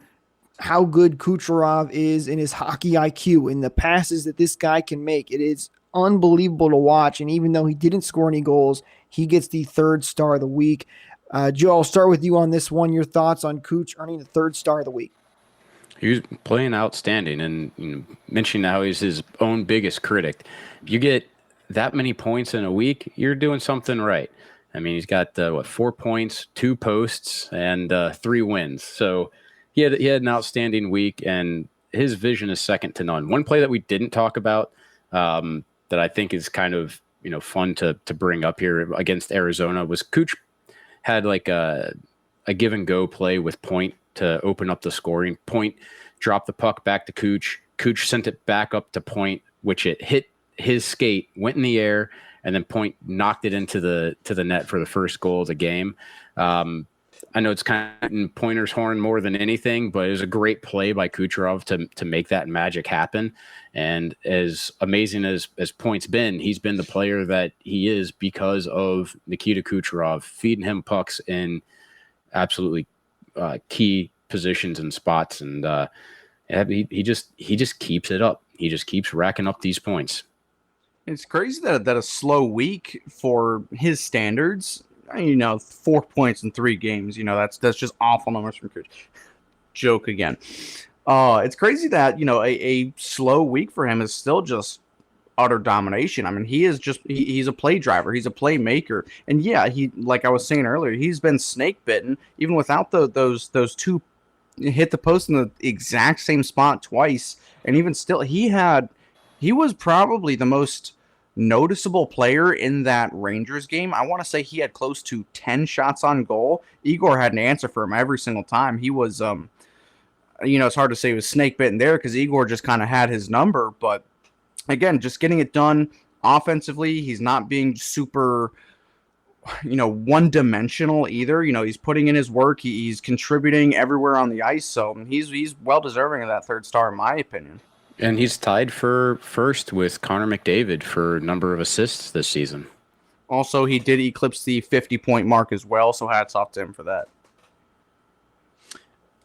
how good Kucherov is in his hockey IQ and the passes that this guy can make. It is unbelievable to watch, and even though he didn't score any goals, he gets the 3rd star of the week. Joe, I'll start with you on this one. Your thoughts on Kuch earning the 3rd star of the week? He was playing outstanding, and mentioning how he's his own biggest critic. If you get that many points in a week, you're doing something right. I mean, he's got 4 points, 2 posts, and 3 wins. So he had an outstanding week, and his vision is second to none. One play that we didn't talk about that I think is kind of fun to bring up here against Arizona was Kuch had like a give and go play with Point to open up the scoring. Point dropped the puck back to Kuch. Kuch sent it back up to Point, which it hit his skate, went in the air, and then Point knocked it into the net for the first goal of the game. I know it's kind of in Pointer's horn more than anything, but it was a great play by Kucherov to make that magic happen. And as amazing as Point's been, he's been the player that he is because of Nikita Kucherov feeding him pucks in absolutely key positions and spots. And he just keeps it up. He just keeps racking up these points. It's crazy that a slow week for his standards. 4 points in 3 games. That's just awful numbers from Coach. Joke again. It's crazy that a slow week for him is still just utter domination. I mean, he's a play driver, he's a playmaker, and yeah, he, like I was saying earlier, he's been snake bitten even without those 2 hit the post in the exact same spot twice, and even still, he was probably the most noticeable player in that Rangers game. I want to say he had close to 10 shots on goal. Igor had an answer for him every single time. He was, it's hard to say he was snake bitten there because Igor just kind of had his number. But again, just getting it done offensively. He's not being super, one-dimensional either. He's putting in his work. He's contributing everywhere on the ice. So he's well deserving of that 3rd star, in my opinion. And he's tied for first with Connor McDavid for number of assists this season. Also, he did eclipse the 50-point mark as well, so hats off to him for that.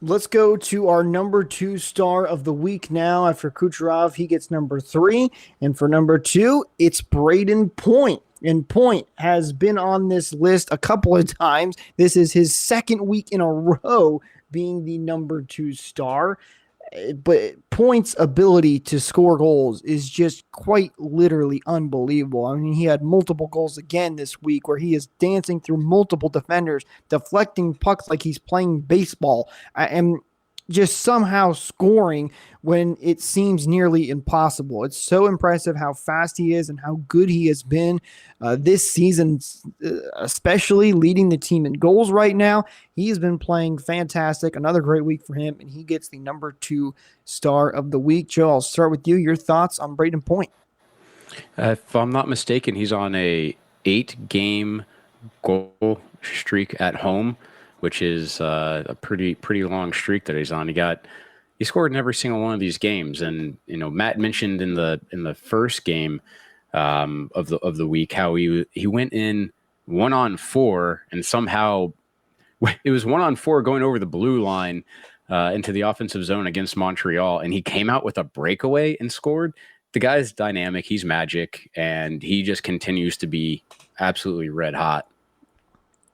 Let's go to our number 2 star of the week now. After Kucherov, he gets number 3. And for number 2, it's Brayden Point. And Point has been on this list a couple of times. This is his 2nd week in a row being the number 2 star. But Point's ability to score goals is just quite literally unbelievable. I mean, he had multiple goals again this week where he is dancing through multiple defenders, deflecting pucks like he's playing baseball, and just somehow scoring when it seems nearly impossible. It's so impressive how fast he is and how good he has been this season, especially leading the team in goals right now. He has been playing fantastic. Another great week for him, and he gets the number 2 star of the week. Joe, I'll start with you. Your thoughts on Brayden Point? If I'm not mistaken, he's on a 8-game goal streak at home, which is a pretty long streak that he's on. He scored in every single one of these games, and Matt mentioned in the first game of the week how he went in 1-on-4, and somehow it was 1-on-4 going over the blue line into the offensive zone against Montreal, and he came out with a breakaway and scored. The guy's dynamic, he's magic, and he just continues to be absolutely red hot.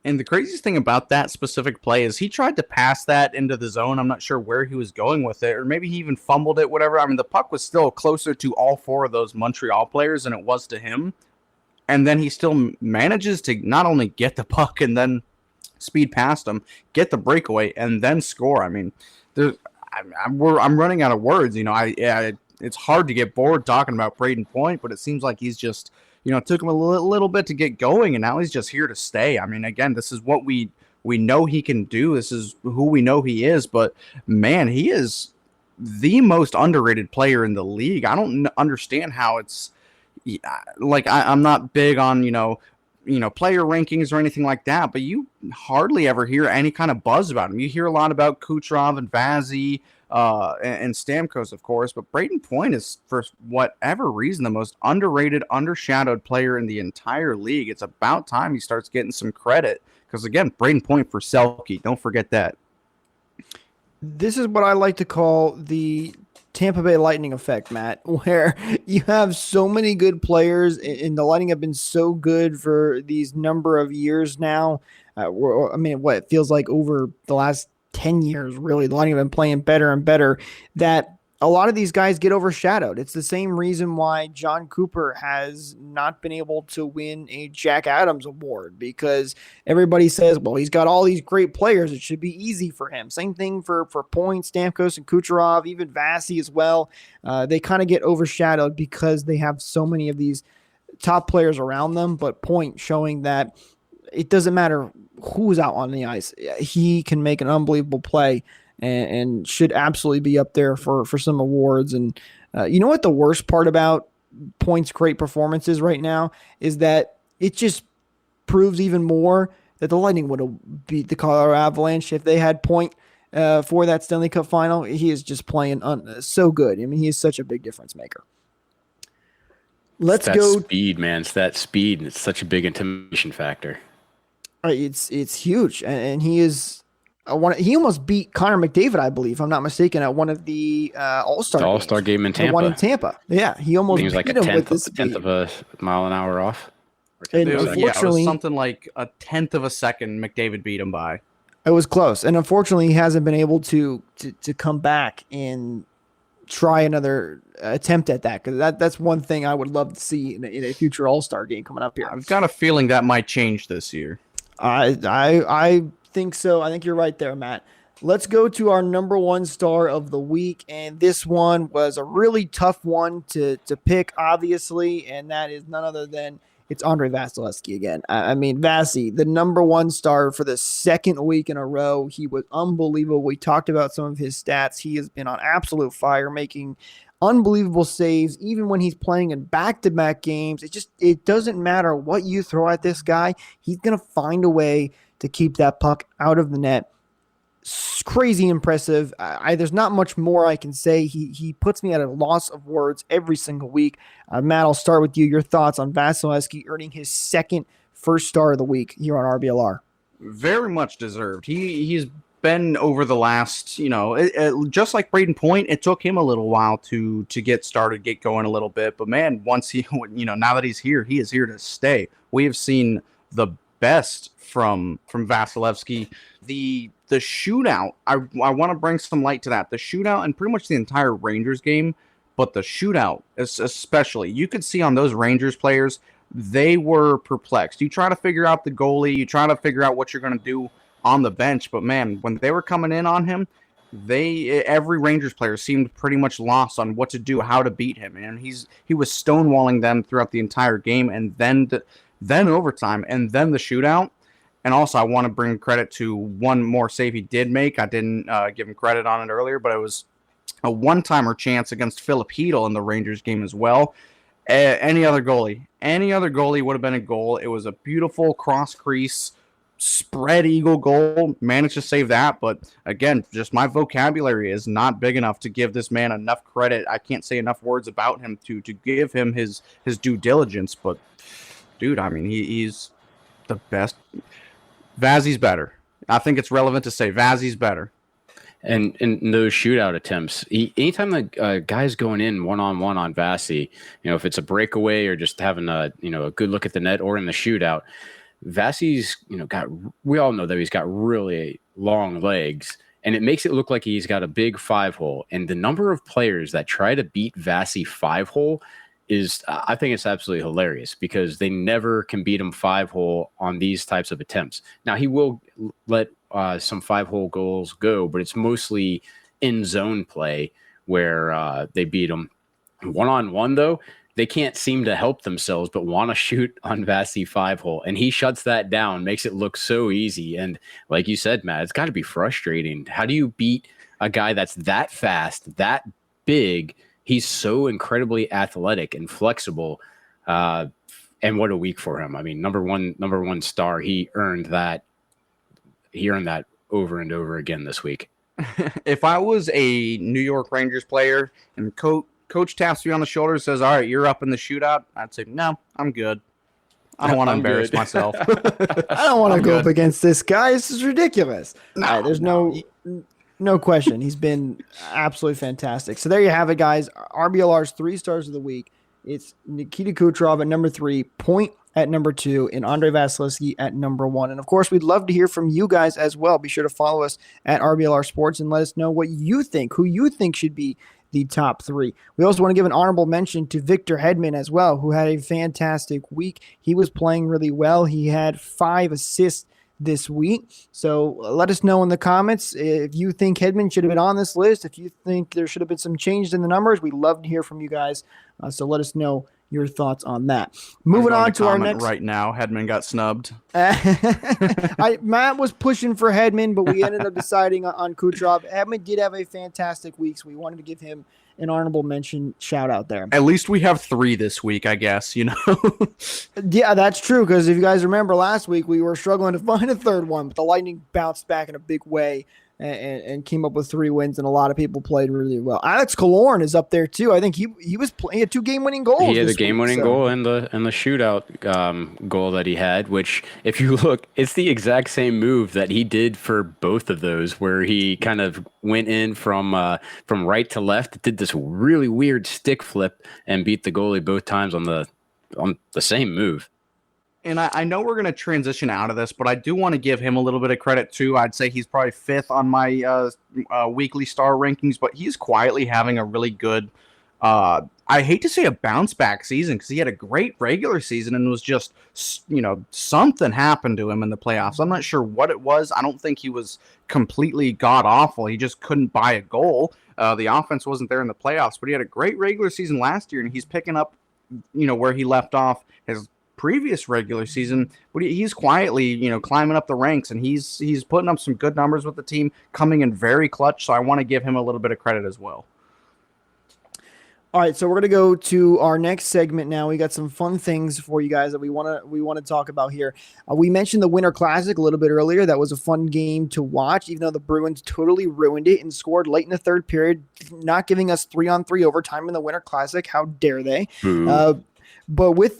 And the craziest thing about that specific play is he tried to pass that into the zone. I'm not sure where he was going with it, or maybe he even fumbled it, whatever. I mean, the puck was still closer to all 4 of those Montreal players than it was to him. And then he still manages to not only get the puck and then speed past him, get the breakaway, and then score. I mean, I'm running out of words. It's hard to get bored talking about Brayden Point, but it seems like he's just, it took him a little bit to get going, and now he's just here to stay. I mean, again, this is what we know he can do. This is who we know he is. But, man, he is the most underrated player in the league. I don't understand how it's like I'm not big on, player rankings or anything like that, but you hardly ever hear any kind of buzz about him. You hear a lot about Kucherov and Vasy, and Stamkos, of course, but Brayden Point is, for whatever reason, the most underrated, undershadowed player in the entire league. It's about time he starts getting some credit because, again, Brayden Point for Selke. Don't forget that. This is what I like to call the Tampa Bay Lightning effect, Matt, where you have so many good players, and the Lightning have been so good for these number of years now. It feels like over the last 10 years, really, the Lightning have been playing better and better, that a lot of these guys get overshadowed. It's the same reason why John Cooper has not been able to win a Jack Adams award, because everybody says, well, he's got all these great players, it should be easy for him. Same thing for Point, Stamkos, and Kucherov, even Vasy as well. They kind of get overshadowed because they have so many of these top players around them, but Point showing that it doesn't matter who's out on the ice. He can make an unbelievable play and should absolutely be up there for some awards. And you know what the worst part about points crate performances right now is that it just proves even more that the Lightning would have beat the Colorado Avalanche if they had point for that Stanley Cup final. He is just playing so good. I mean, he is such a big difference maker. Let's go. Speed, man. It's that speed, and it's such a big intimidation factor. It's huge, and he is. He almost beat Connor McDavid, I believe, if I'm not mistaken, at one of the All-Star game in Tampa. The one in Tampa. Yeah, he almost beat like him with this tenth of a mile an hour off. And it was something like a tenth of a second McDavid beat him by. It was close, and unfortunately, he hasn't been able to come back and try another attempt at that, because that's one thing I would love to see in a future All-Star game coming up here. I've got a feeling that might change this year. I think so. I think you're right there, Matt. Let's go to our number one star of the week, and this one was a really tough one to pick, obviously, and that is none other than it's Andrei Vasilevskiy again. I mean, Vasy, the number one star for the second week in a row. He was unbelievable. We talked about some of his stats. He has been on absolute fire, making unbelievable saves, even when he's playing in back-to-back games. It doesn't matter what you throw at this guy. He's going to find a way to keep that puck out of the net. Crazy impressive. There's not much more I can say. He puts me at a loss of words every single week. Matt, I'll start with you. Your thoughts on Vasilevskiy earning his second first star of the week here on RBLR. Very much deserved. He's been over the last, just like Braden Point, it took him a little while to get started, get going a little bit. But man, once he, now that he's here, he is here to stay. We have seen the best from Vasilevskiy. The shootout, I want to bring some light to that. The shootout and pretty much the entire Rangers game, but the shootout especially, you could see on those Rangers players, they were perplexed. You try to figure out the goalie, you try to figure out what you're going to do on the bench, but man, when they were coming in on him, every Rangers player seemed pretty much lost on what to do, how to beat him, and he was stonewalling them throughout the entire game, and then overtime, and then the shootout. And also, I want to bring credit to one more save he did make. I didn't give him credit on it earlier, but it was a one-timer chance against Philip Hedl in the Rangers game as well. Any other goalie would have been a goal. It was a beautiful cross-crease spread eagle goal. Managed to save that, but again, just my vocabulary is not big enough to give this man enough credit. I can't say enough words about him to give him his due diligence. But dude, I mean, he's the best. Vasy's better. I think it's relevant to say Vasy's better. And in those shootout attempts, anytime the guy's going in one-on-one on Vasy, if it's a breakaway or just having a good look at the net or in the shootout, Vasy's, we all know that he's got really long legs, and it makes it look like he's got a big 5-hole. And the number of players that try to beat Vasy 5-hole is, I think it's absolutely hilarious, because they never can beat him 5-hole on these types of attempts. Now, he will let some 5-hole goals go, but it's mostly in zone play where they beat him. One-on-one, though, they can't seem to help themselves but want to shoot on Vasy 5-hole, and he shuts that down, makes it look so easy. And like you said, Matt, it's got to be frustrating. How do you beat a guy that's that fast, that big? He's so incredibly athletic and flexible, and what a week for him. I mean, number one star. He earned that over and over again this week. If I was a New York Rangers player and coach taps me on the shoulder and says, "All right, you're up in the shootout," I'd say, "No, I'm good. I don't want to embarrass myself. I don't want to go up against this guy. This is ridiculous." There's no question. He's been absolutely fantastic. So there you have it, guys. RBLR's 3 stars of the week. It's Nikita Kucherov at number 3, Point at number 2, and Andrei Vasilevskiy at number 1. And of course, we'd love to hear from you guys as well. Be sure to follow us at RBLR Sports and let us know what you think, who you think should be the top 3. We also want to give an honorable mention to Victor Hedman as well, who had a fantastic week. He was playing really well. He had 5 assists this week. So let us know in the comments if you think Hedman should have been on this list, if you think there should have been some changes in the numbers. We'd love to hear from you guys. So let us know your thoughts on that. Moving on to our next. Right now, Hedman got snubbed. Matt was pushing for Hedman, but we ended up deciding on Kucherov. Hedman did have a fantastic week, so we wanted to give him an honorable mention shout out there. At least we have 3 this week, I guess, Yeah, that's true, because if you guys remember last week, we were struggling to find a third one, but the Lightning bounced back in a big way and came up with 3 wins, and a lot of people played really well. Alex Killorn is up there too. I think he was playing 2 game-winning goals. He had the game-winning goal and the shootout goal that he had, which, if you look, it's the exact same move that he did for both of those, where he kind of went in from right to left, did this really weird stick flip, and beat the goalie both times on the same move. And I know we're going to transition out of this, but I do want to give him a little bit of credit too. I'd say he's probably 5th on my weekly star rankings, but he's quietly having a really good, I hate to say a bounce back season, because he had a great regular season and was just, something happened to him in the playoffs. I'm not sure what it was. I don't think he was completely god awful. He just couldn't buy a goal. The offense wasn't there in the playoffs, but he had a great regular season last year, and he's picking up, where he left off his previous regular season, but he's quietly, climbing up the ranks, and he's putting up some good numbers with the team, coming in very clutch. So I want to give him a little bit of credit as well. All right, so we're going to go to our next segment now. We got some fun things for you guys that we want to talk about here. We mentioned the Winter Classic a little bit earlier. That was a fun game to watch, even though the Bruins totally ruined it and scored late in the third period, not giving us 3-on-3 overtime in the Winter Classic. How dare they? But with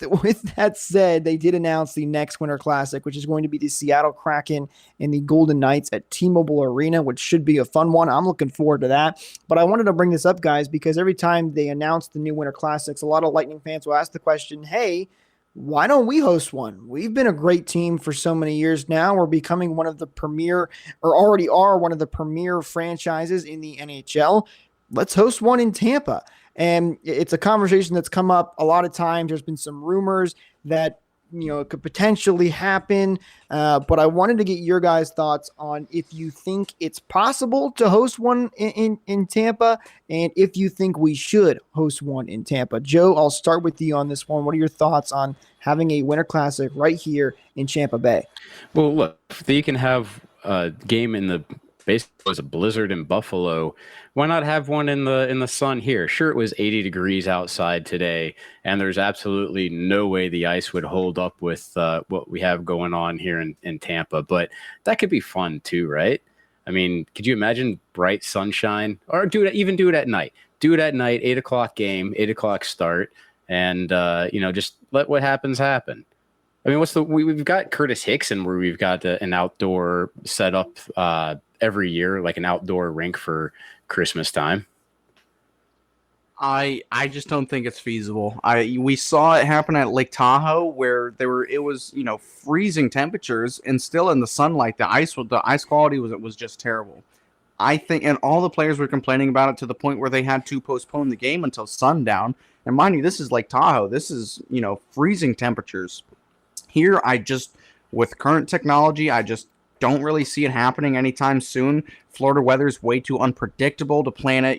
that said, they did announce the next Winter Classic, which is going to be the Seattle Kraken and the Golden Knights at T-Mobile Arena, which should be a fun one. I'm looking forward to that. But I wanted to bring this up, guys, because every time they announce the new Winter Classics, a lot of Lightning fans will ask the question, hey, why don't we host one? We've been a great team for so many years now. We're becoming one of the premier, or already are one of the premier franchises in the NHL. Let's host one in Tampa. And it's a conversation that's come up a lot of times. There's been some rumors that, it could potentially happen. But I wanted to get your guys' thoughts on if you think it's possible to host one in Tampa, and if you think we should host one in Tampa. Joe, I'll start with you on this one. What are your thoughts on having a Winter Classic right here in Tampa Bay? Well, look, if you can have a game in the basically was a blizzard in Buffalo, why not have one in the sun here? Sure, it was 80 degrees outside today, and there's absolutely no way the ice would hold up with what we have going on here in Tampa, but that could be fun too, right? I mean, could you imagine bright sunshine? Or do it at night. Do it at night, 8 o'clock game, 8 o'clock start, and just let what happens happen. I mean, we've got Curtis Hickson, where we've got an outdoor setup every year, like an outdoor rink for Christmas time. I just don't think it's feasible. We saw it happen at Lake Tahoe, where it was freezing temperatures, and still in the sunlight, the ice quality was just terrible. I think, and all the players were complaining about it to the point where they had to postpone the game until sundown. And mind you, this is Lake Tahoe. This is freezing temperatures. Here, with current technology, I just don't really see it happening anytime soon. Florida weather is way too unpredictable to plan it,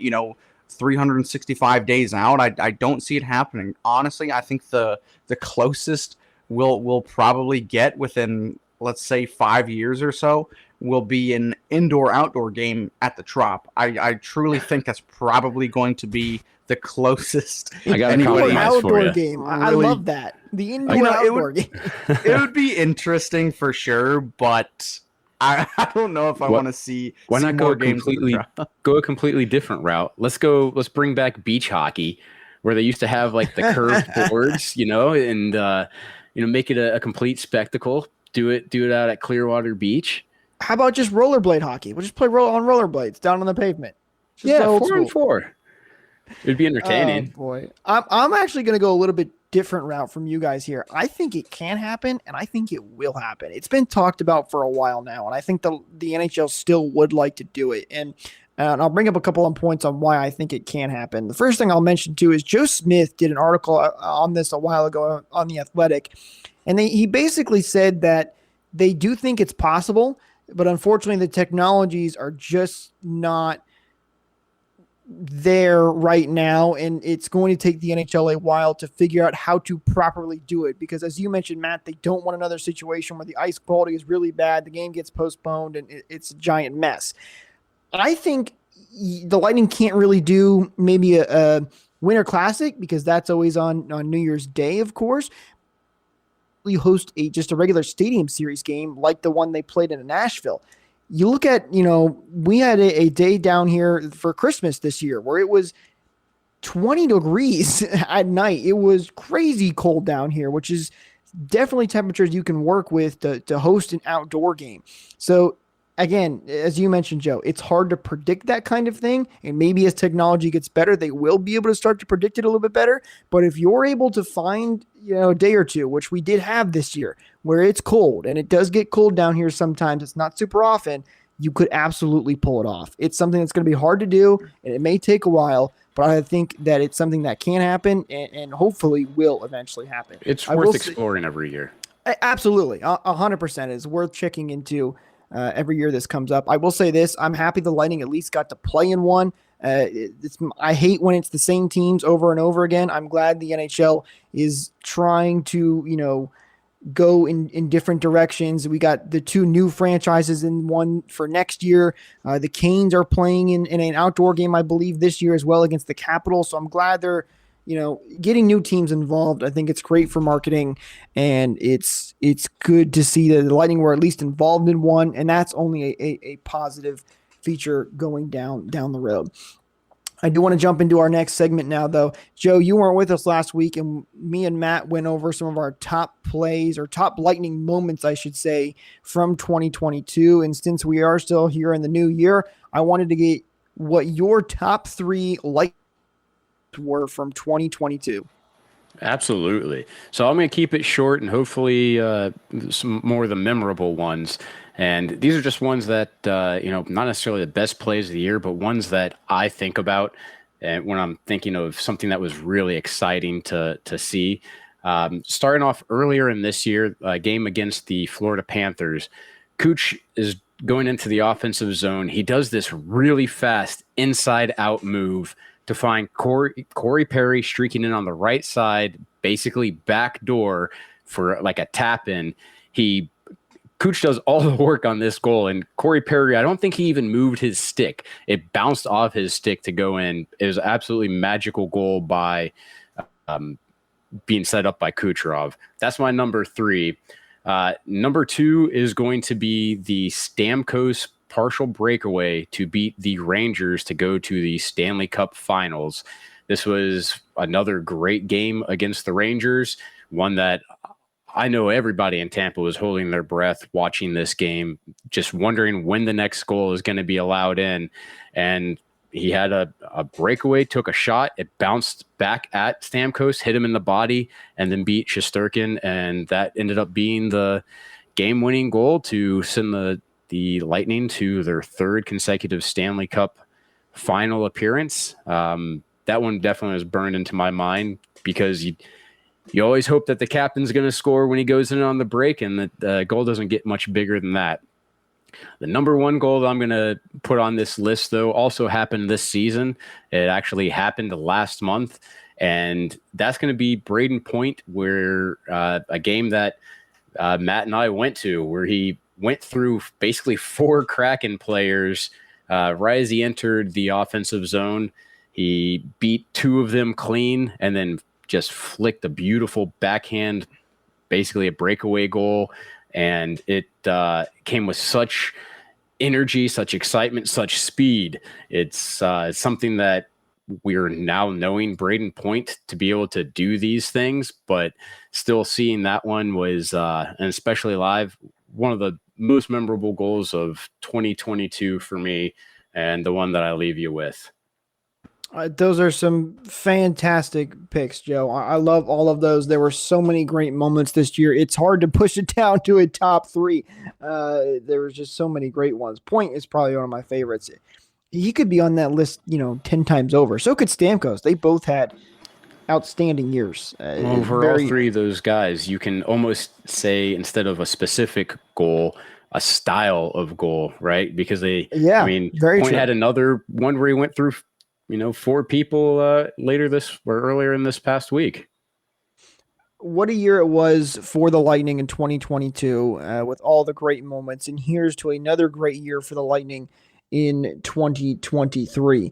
365 days out. I don't see it happening. Honestly, I think the closest we'll probably get within, let's say, 5 years or so will be an indoor-outdoor game at the Trop. I truly think that's probably going to be the closest. I got an outdoor game. I love that. The indoor-outdoor game. It would be interesting for sure, but I don't know if I want to see. Why not go a completely different route? Let's bring back beach hockey, where they used to have like the curved boards, and make it a complete spectacle. Do it out at Clearwater Beach. How about just rollerblade hockey? We'll just play on rollerblades down on the pavement. Just 4-on-4. It'd be entertaining. Oh boy, I'm actually going to go a little bit different route from you guys here. I think it can happen, and I think it will happen. It's been talked about for a while now, and I think the NHL still would like to do it. And I'll bring up a couple of points on why I think it can happen. The first thing I'll mention too is Joe Smith did an article on this a while ago on The Athletic, and he basically said that they do think it's possible, but unfortunately the technologies are just not there right now, and it's going to take the NHL a while to figure out how to properly do it, because as you mentioned, Matt, they don't want another situation where the ice quality is really bad, the game gets postponed, and it's a giant mess. I think the Lightning can't really do maybe a Winter Classic because that's always on New Year's Day, of course. You host just a regular Stadium Series game like the one they played in Nashville. You look at, we had a day down here for Christmas this year where it was 20 degrees at night. It was crazy cold down here, which is definitely temperatures you can work with to host an outdoor game. So again, as you mentioned, Joe, it's hard to predict that kind of thing. And maybe as technology gets better, they will be able to start to predict it a little bit better. But if you're able to find, a day or two, which we did have this year, where it's cold and it does get cold down here sometimes, it's not super often, you could absolutely pull it off. It's something that's going to be hard to do and it may take a while, but I think that it's something that can happen and hopefully will eventually happen. It's worth exploring every year. Absolutely. 100%. It's worth checking into every year this comes up. I will say this. I'm happy the Lightning at least got to play in one. I hate when it's the same teams over and over again. I'm glad the NHL is trying to, go in different directions. We got the two new franchises in one for next year. The Canes are playing in an outdoor game, I believe, this year as well against the Capitals. So I'm glad they're, getting new teams involved. I think it's great for marketing, and it's good to see that the Lightning were at least involved in one, and that's only a positive feature going down the road. I do want to jump into our next segment now, though. Joe, you weren't with us last week, and me and Matt went over some of our top plays or top Lightning moments, I should say, from 2022. And since we are still here in the new year, I wanted to get what your top 3 Lightning were from 2022. Absolutely. So I'm going to keep it short and hopefully some more of the memorable ones. And these are just ones that, not necessarily the best plays of the year, but ones that I think about when I'm thinking of something that was really exciting to see. Starting off earlier in this year, a game against the Florida Panthers, Kuch is going into the offensive zone. He does this really fast inside-out move to find Corey Perry streaking in on the right side, basically backdoor for like a tap-in. Kuch does all the work on this goal, and Corey Perry, I don't think he even moved his stick. It bounced off his stick to go in. It was an absolutely magical goal by being set up by Kucherov. That's my number 3. Number 2 is going to be the Stamkos partial breakaway to beat the Rangers to go to the Stanley Cup Finals. This was another great game against the Rangers, one that I know everybody in Tampa was holding their breath watching this game, just wondering when the next goal is going to be allowed in. And he had a breakaway, took a shot. It bounced back at Stamkos, hit him in the body, and then beat Shesterkin. And that ended up being the game-winning goal to send the Lightning to their 3rd consecutive Stanley Cup final appearance. That one definitely was burned into my mind because you always hope that the captain's going to score when he goes in on the break, and that the goal doesn't get much bigger than that. The number 1 goal that I'm going to put on this list, though, also happened this season. It actually happened last month, and that's going to be Braden Point, where a game that Matt and I went to, where he went through basically 4 Kraken players right as he entered the offensive zone. He beat 2 of them clean and then just flicked a beautiful backhand, basically a breakaway goal. And it came with such energy, such excitement, such speed. It's something that we're now knowing Braden Point to be able to do these things, but still seeing that one was, and especially live, one of the most memorable goals of 2022 for me, and the one that I leave you with. Those are some fantastic picks, Joe. I love all of those. There were so many great moments this year. It's hard to push it down to a top 3. There was just so many great ones. Point is probably one of my favorites. He could be on that list, 10 times over. So could Stamkos. They both had outstanding years. For all 3 of those guys, you can almost say, instead of a specific goal, a style of goal, right? Because Point had another one where he went through 4 people earlier in this past week. What a year it was for the Lightning in 2022 with all the great moments. And here's to another great year for the Lightning in 2023.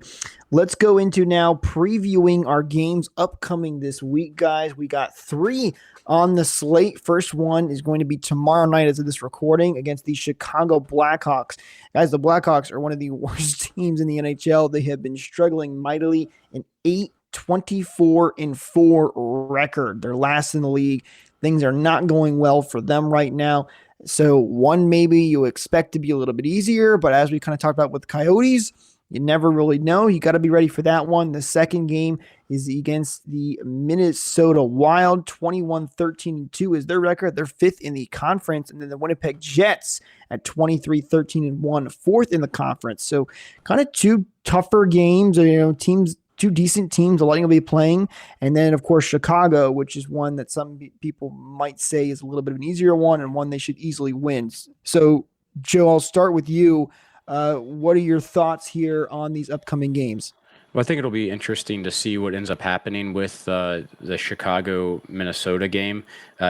Let's go into now previewing our games upcoming this week, guys. We got 3 on the slate. First one is going to be tomorrow night as of this recording against the Chicago Blackhawks. Guys, the Blackhawks are one of the worst teams in the NHL. They have been struggling mightily, an 8-24-4 record. They're last in the league. Things are not going well for them right now. So one maybe you expect to be a little bit easier, but as we kind of talked about with Coyotes, you never really know. You got to be ready for that one. The second game is against the Minnesota Wild. 21-13-2 is their record. They're 5th in the conference. And then the Winnipeg Jets at 23-13-1, 4th in the conference. So kind of 2 tougher games, teams, 2 decent teams, a lot of be playing. And then, of course, Chicago, which is one that some people might say is a little bit of an easier one and one they should easily win. So, Joe, I'll start with you. What are your thoughts here on these upcoming games? Well, I think it'll be interesting to see what ends up happening with the Chicago-Minnesota game.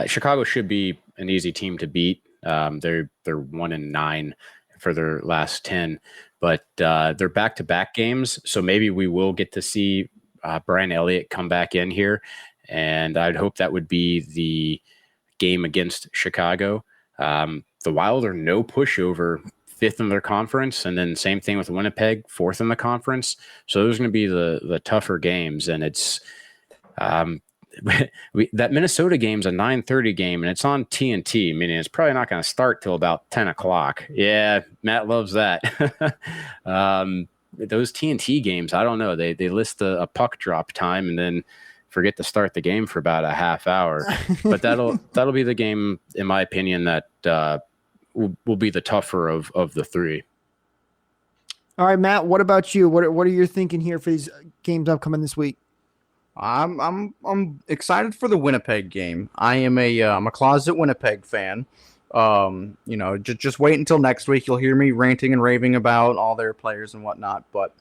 Chicago should be an easy team to beat. They're 1-9 for their last 10. But they're back-to-back games, so maybe we will get to see Brian Elliott come back in here, and I'd hope that would be the game against Chicago. The Wild are no pushover, 5th in their conference, and then same thing with Winnipeg, 4th in the conference. So those are going to be the tougher games, and it's that Minnesota game's a 9:30 game, and it's on TNT, meaning it's probably not going to start till about 10 o'clock. Yeah, Matt loves that. Those TNT games, I don't know. They list a puck drop time and then forget to start the game for about a half hour. But that'll be the game, in my opinion, that will be the tougher of the 3. All right, Matt, what about you? What are you thinking here for these games upcoming this week? I'm excited for the Winnipeg game. I'm a closet Winnipeg fan. Just wait until next week. You'll hear me ranting and raving about all their players and whatnot. But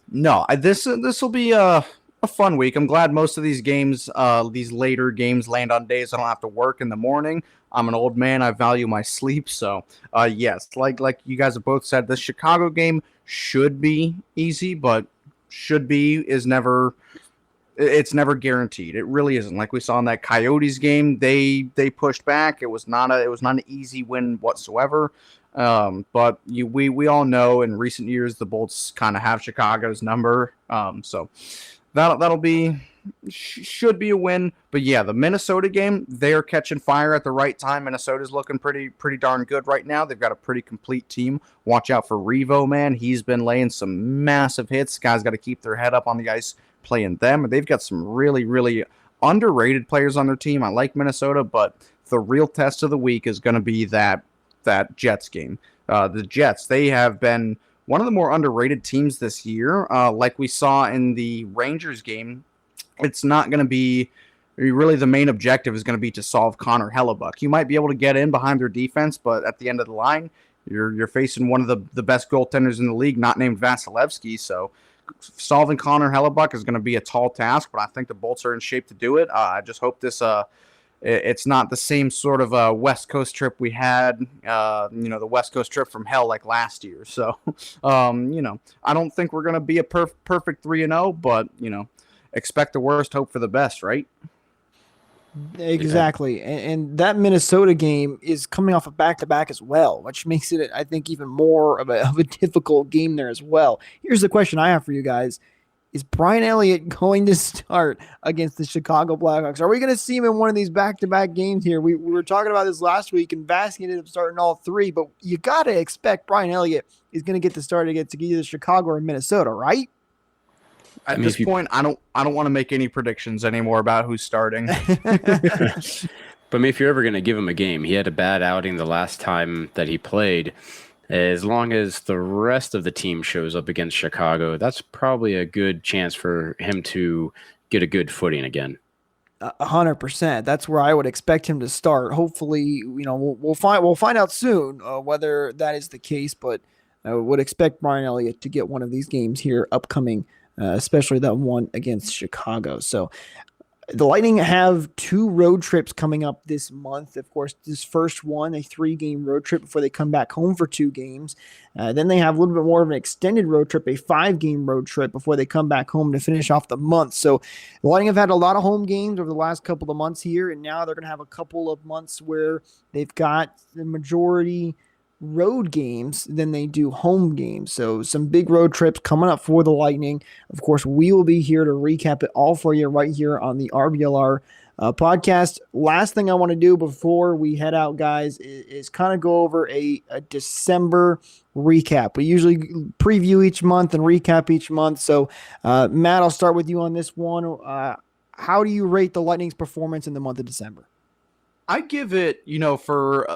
no, this will be a fun week. I'm glad most of these games, these later games, land on days I don't have to work in the morning. I'm an old man. I value my sleep. So yes, like you guys have both said, this Chicago game should be easy, but should be is never. It's never guaranteed. It really isn't. Like we saw in that Coyotes game, they pushed back. It was not an easy win whatsoever. But we all know in recent years the Bolts kind of have Chicago's number. So that'll be should be a win. But yeah, the Minnesota game, they are catching fire at the right time. Minnesota's looking pretty darn good right now. They've got a pretty complete team. Watch out for Revo, man. He's been laying some massive hits. Guys got to keep their head up on the ice playing them. They've got some really, really underrated players on their team. I like Minnesota, but the real test of the week is going to be that Jets game. The Jets, they have been one of the more underrated teams this year. Like we saw in the Rangers game, it's not going to be really the main objective is going to be to solve Connor Hellebuck. You might be able to get in behind their defense, but at the end of the line, you're facing one of the best goaltenders in the league, not named Vasilevsky. So solving Connor Hellebuck is going to be a tall task, but I think the Bolts are in shape to do it. I just hope this it's not the same sort of West Coast trip we had, the West Coast trip from hell like last year. So, I don't think we're going to be a perfect 3-0, but, expect the worst, hope for the best, right? Exactly. And that Minnesota game is coming off a back-to-back as well, which makes it, I think, even more of a difficult game there as well. Here's the question I have for you guys. Is Brian Elliott going to start against the Chicago Blackhawks? Are we going to see him in one of these back-to-back games here? We were talking about this last week, and Vasy ended up starting all 3, but you got to expect Brian Elliott is going to get the start against either Chicago or Minnesota, right? At this point, I don't want to make any predictions anymore about who's starting. But if you're ever going to give him a game, he had a bad outing the last time that he played. As long as the rest of the team shows up against Chicago, that's probably a good chance for him to get a good footing again. 100%. That's where I would expect him to start. Hopefully, we'll find out soon whether that is the case. But I would expect Brian Elliott to get one of these games here upcoming, especially that one against Chicago. So the Lightning have 2 2 road trips coming up this month. Of course, this first one, a 3-game road trip before they come back home for 2 games. Then they have a little bit more of an extended road trip, a 5-game road trip before they come back home to finish off the month. So the Lightning have had a lot of home games over the last couple of months here, and now they're going to have a couple of months where they've got the majority road games than they do home games. So some big road trips coming up for the Lightning. Of course, we will be here to recap it all for you right here on the RBLR podcast. Last thing I want to do before we head out, guys, is kind of go over a December recap. We usually preview each month and recap each month. So, Matt, I'll start with you on this one. How do you rate the Lightning's performance in the month of December? I give it, for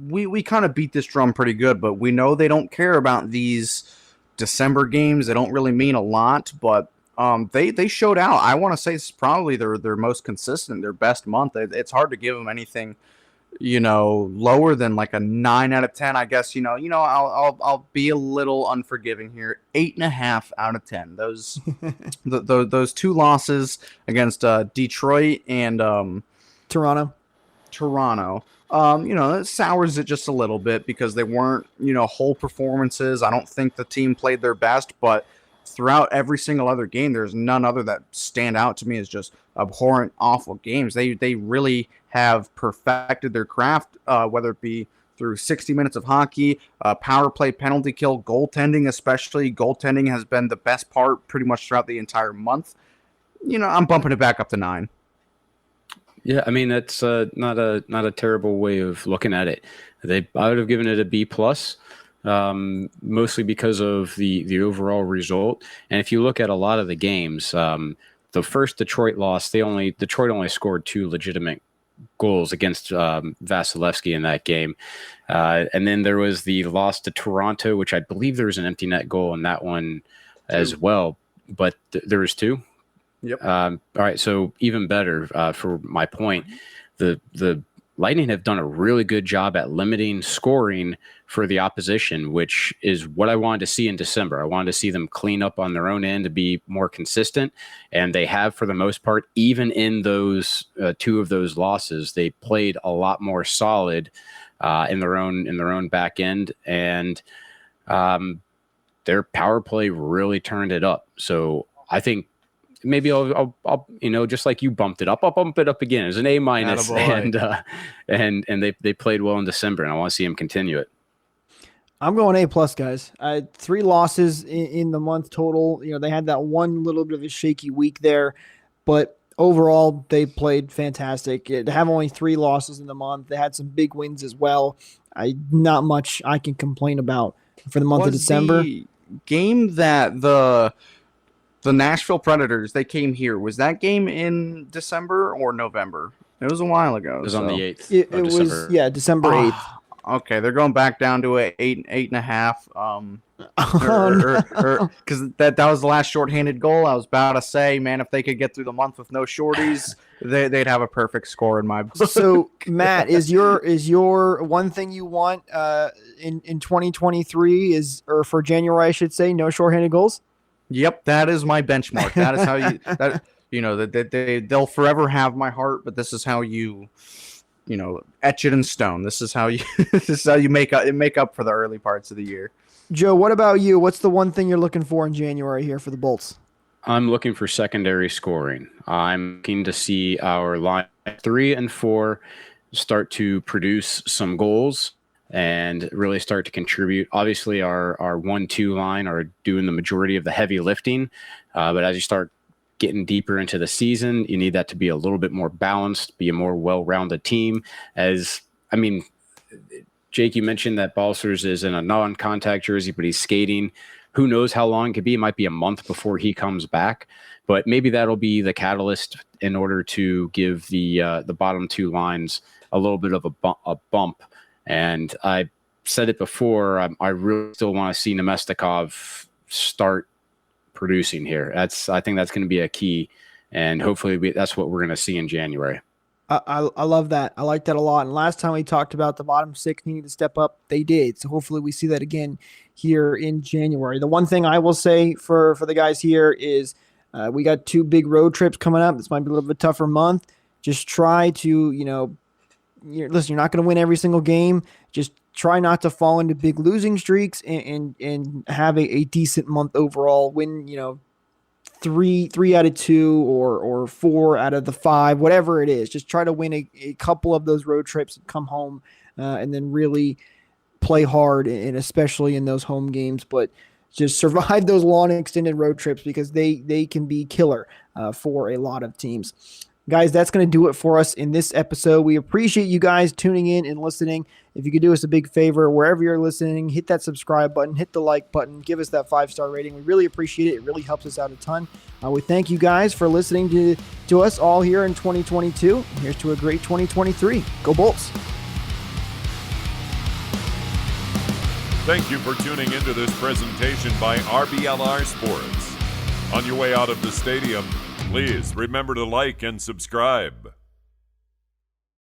we kind of beat this drum pretty good, but we know they don't care about these December games. They don't really mean a lot, but they showed out. I want to say it's probably their most consistent, their best month. It's hard to give them anything, lower than like a 9 out of 10. I guess I'll be a little unforgiving here. 8.5 out of 10. Those those 2 losses against Detroit and Toronto. It sours it just a little bit because they weren't, whole performances. I don't think the team played their best, but throughout every single other game, there's none other that stand out to me as just abhorrent, awful games. They really have perfected their craft, whether it be through 60 minutes of hockey, power play, penalty kill, goaltending, especially. Goaltending has been the best part pretty much throughout the entire month. I'm bumping it back up to 9. Yeah, I mean that's not a terrible way of looking at it. I would have given it a B plus, mostly because of the overall result. And if you look at a lot of the games, the first Detroit loss, Detroit only scored 2 legitimate goals against Vasilevsky in that game, and then there was the loss to Toronto, which I believe there was an empty net goal in that one as well. But there was 2. Yep. All right. So even better for my point, the Lightning have done a really good job at limiting scoring for the opposition, which is what I wanted to see in December. I wanted to see them clean up on their own end to be more consistent, and they have for the most part. Even in those 2 of those losses, they played a lot more solid in their own back end, and their power play really turned it up. So I think. Maybe I'll just like you bumped it up, I'll bump it up again as an A-, and they played well in December, and I want to see them continue it. I'm going A+, guys. 3 losses in the month total. They had that one little bit of a shaky week there, but overall they played fantastic. They have only 3 losses in the month. They had some big wins as well. Not much I can complain about for the month of December. The game that the Nashville Predators, they came here. Was that game in December or November? It was a while ago. It was on the 8th. It was, December 8th. Okay, they're going back down to 8.5. Because that was the last shorthanded goal. I was about to say, man, if they could get through the month with no shorties, they'd have a perfect score in my book. So, Matt, is your one thing you want in 2023 or for January, I should say, no shorthanded goals? Yep, that is my benchmark. That is how they'll forever have my heart, but this is how you etch it in stone. This is how you make up for the early parts of the year. Joe, what about you? What's the one thing you're looking for in January here for the Bolts? I'm looking for secondary scoring. I'm looking to see our line 3 and 4 start to produce some goals and really start to contribute. Obviously, our 1-2 line are doing the majority of the heavy lifting, but as you start getting deeper into the season, you need that to be a little bit more balanced, be a more well-rounded team. Jake, you mentioned that Balcers is in a non-contact jersey, but he's skating. Who knows how long it could be? It might be a month before he comes back, but maybe that'll be the catalyst in order to give the bottom 2 lines a little bit of a bump. And I said it before, I really still want to see Nemestikov start producing here. I think that's going to be a key, and hopefully that's what we're going to see in January. I love that. I like that a lot. And last time we talked about the bottom 6 needing to step up, they did. So hopefully we see that again here in January. The one thing I will say for the guys here is we got 2 big road trips coming up. This might be a little bit tougher month. just try to, listen, you're not going to win every single game. Just try not to fall into big losing streaks and have a decent month overall. Win, 3 out of 2 or 4 out of the 5, whatever it is. Just try to win a couple of those road trips and come home and then really play hard, and especially in those home games. But just survive those long extended road trips because they can be killer for a lot of teams. Guys, that's going to do it for us in this episode. We appreciate you guys tuning in and listening. If you could do us a big favor, wherever you're listening, hit that subscribe button, hit the like button, give us that 5-star rating. We really appreciate it. It really helps us out a ton. We thank you guys for listening to us all here in 2022. Here's to a great 2023. Go Bolts. Thank you for tuning into this presentation by RBLR Sports. On your way out of the stadium, please remember to like and subscribe.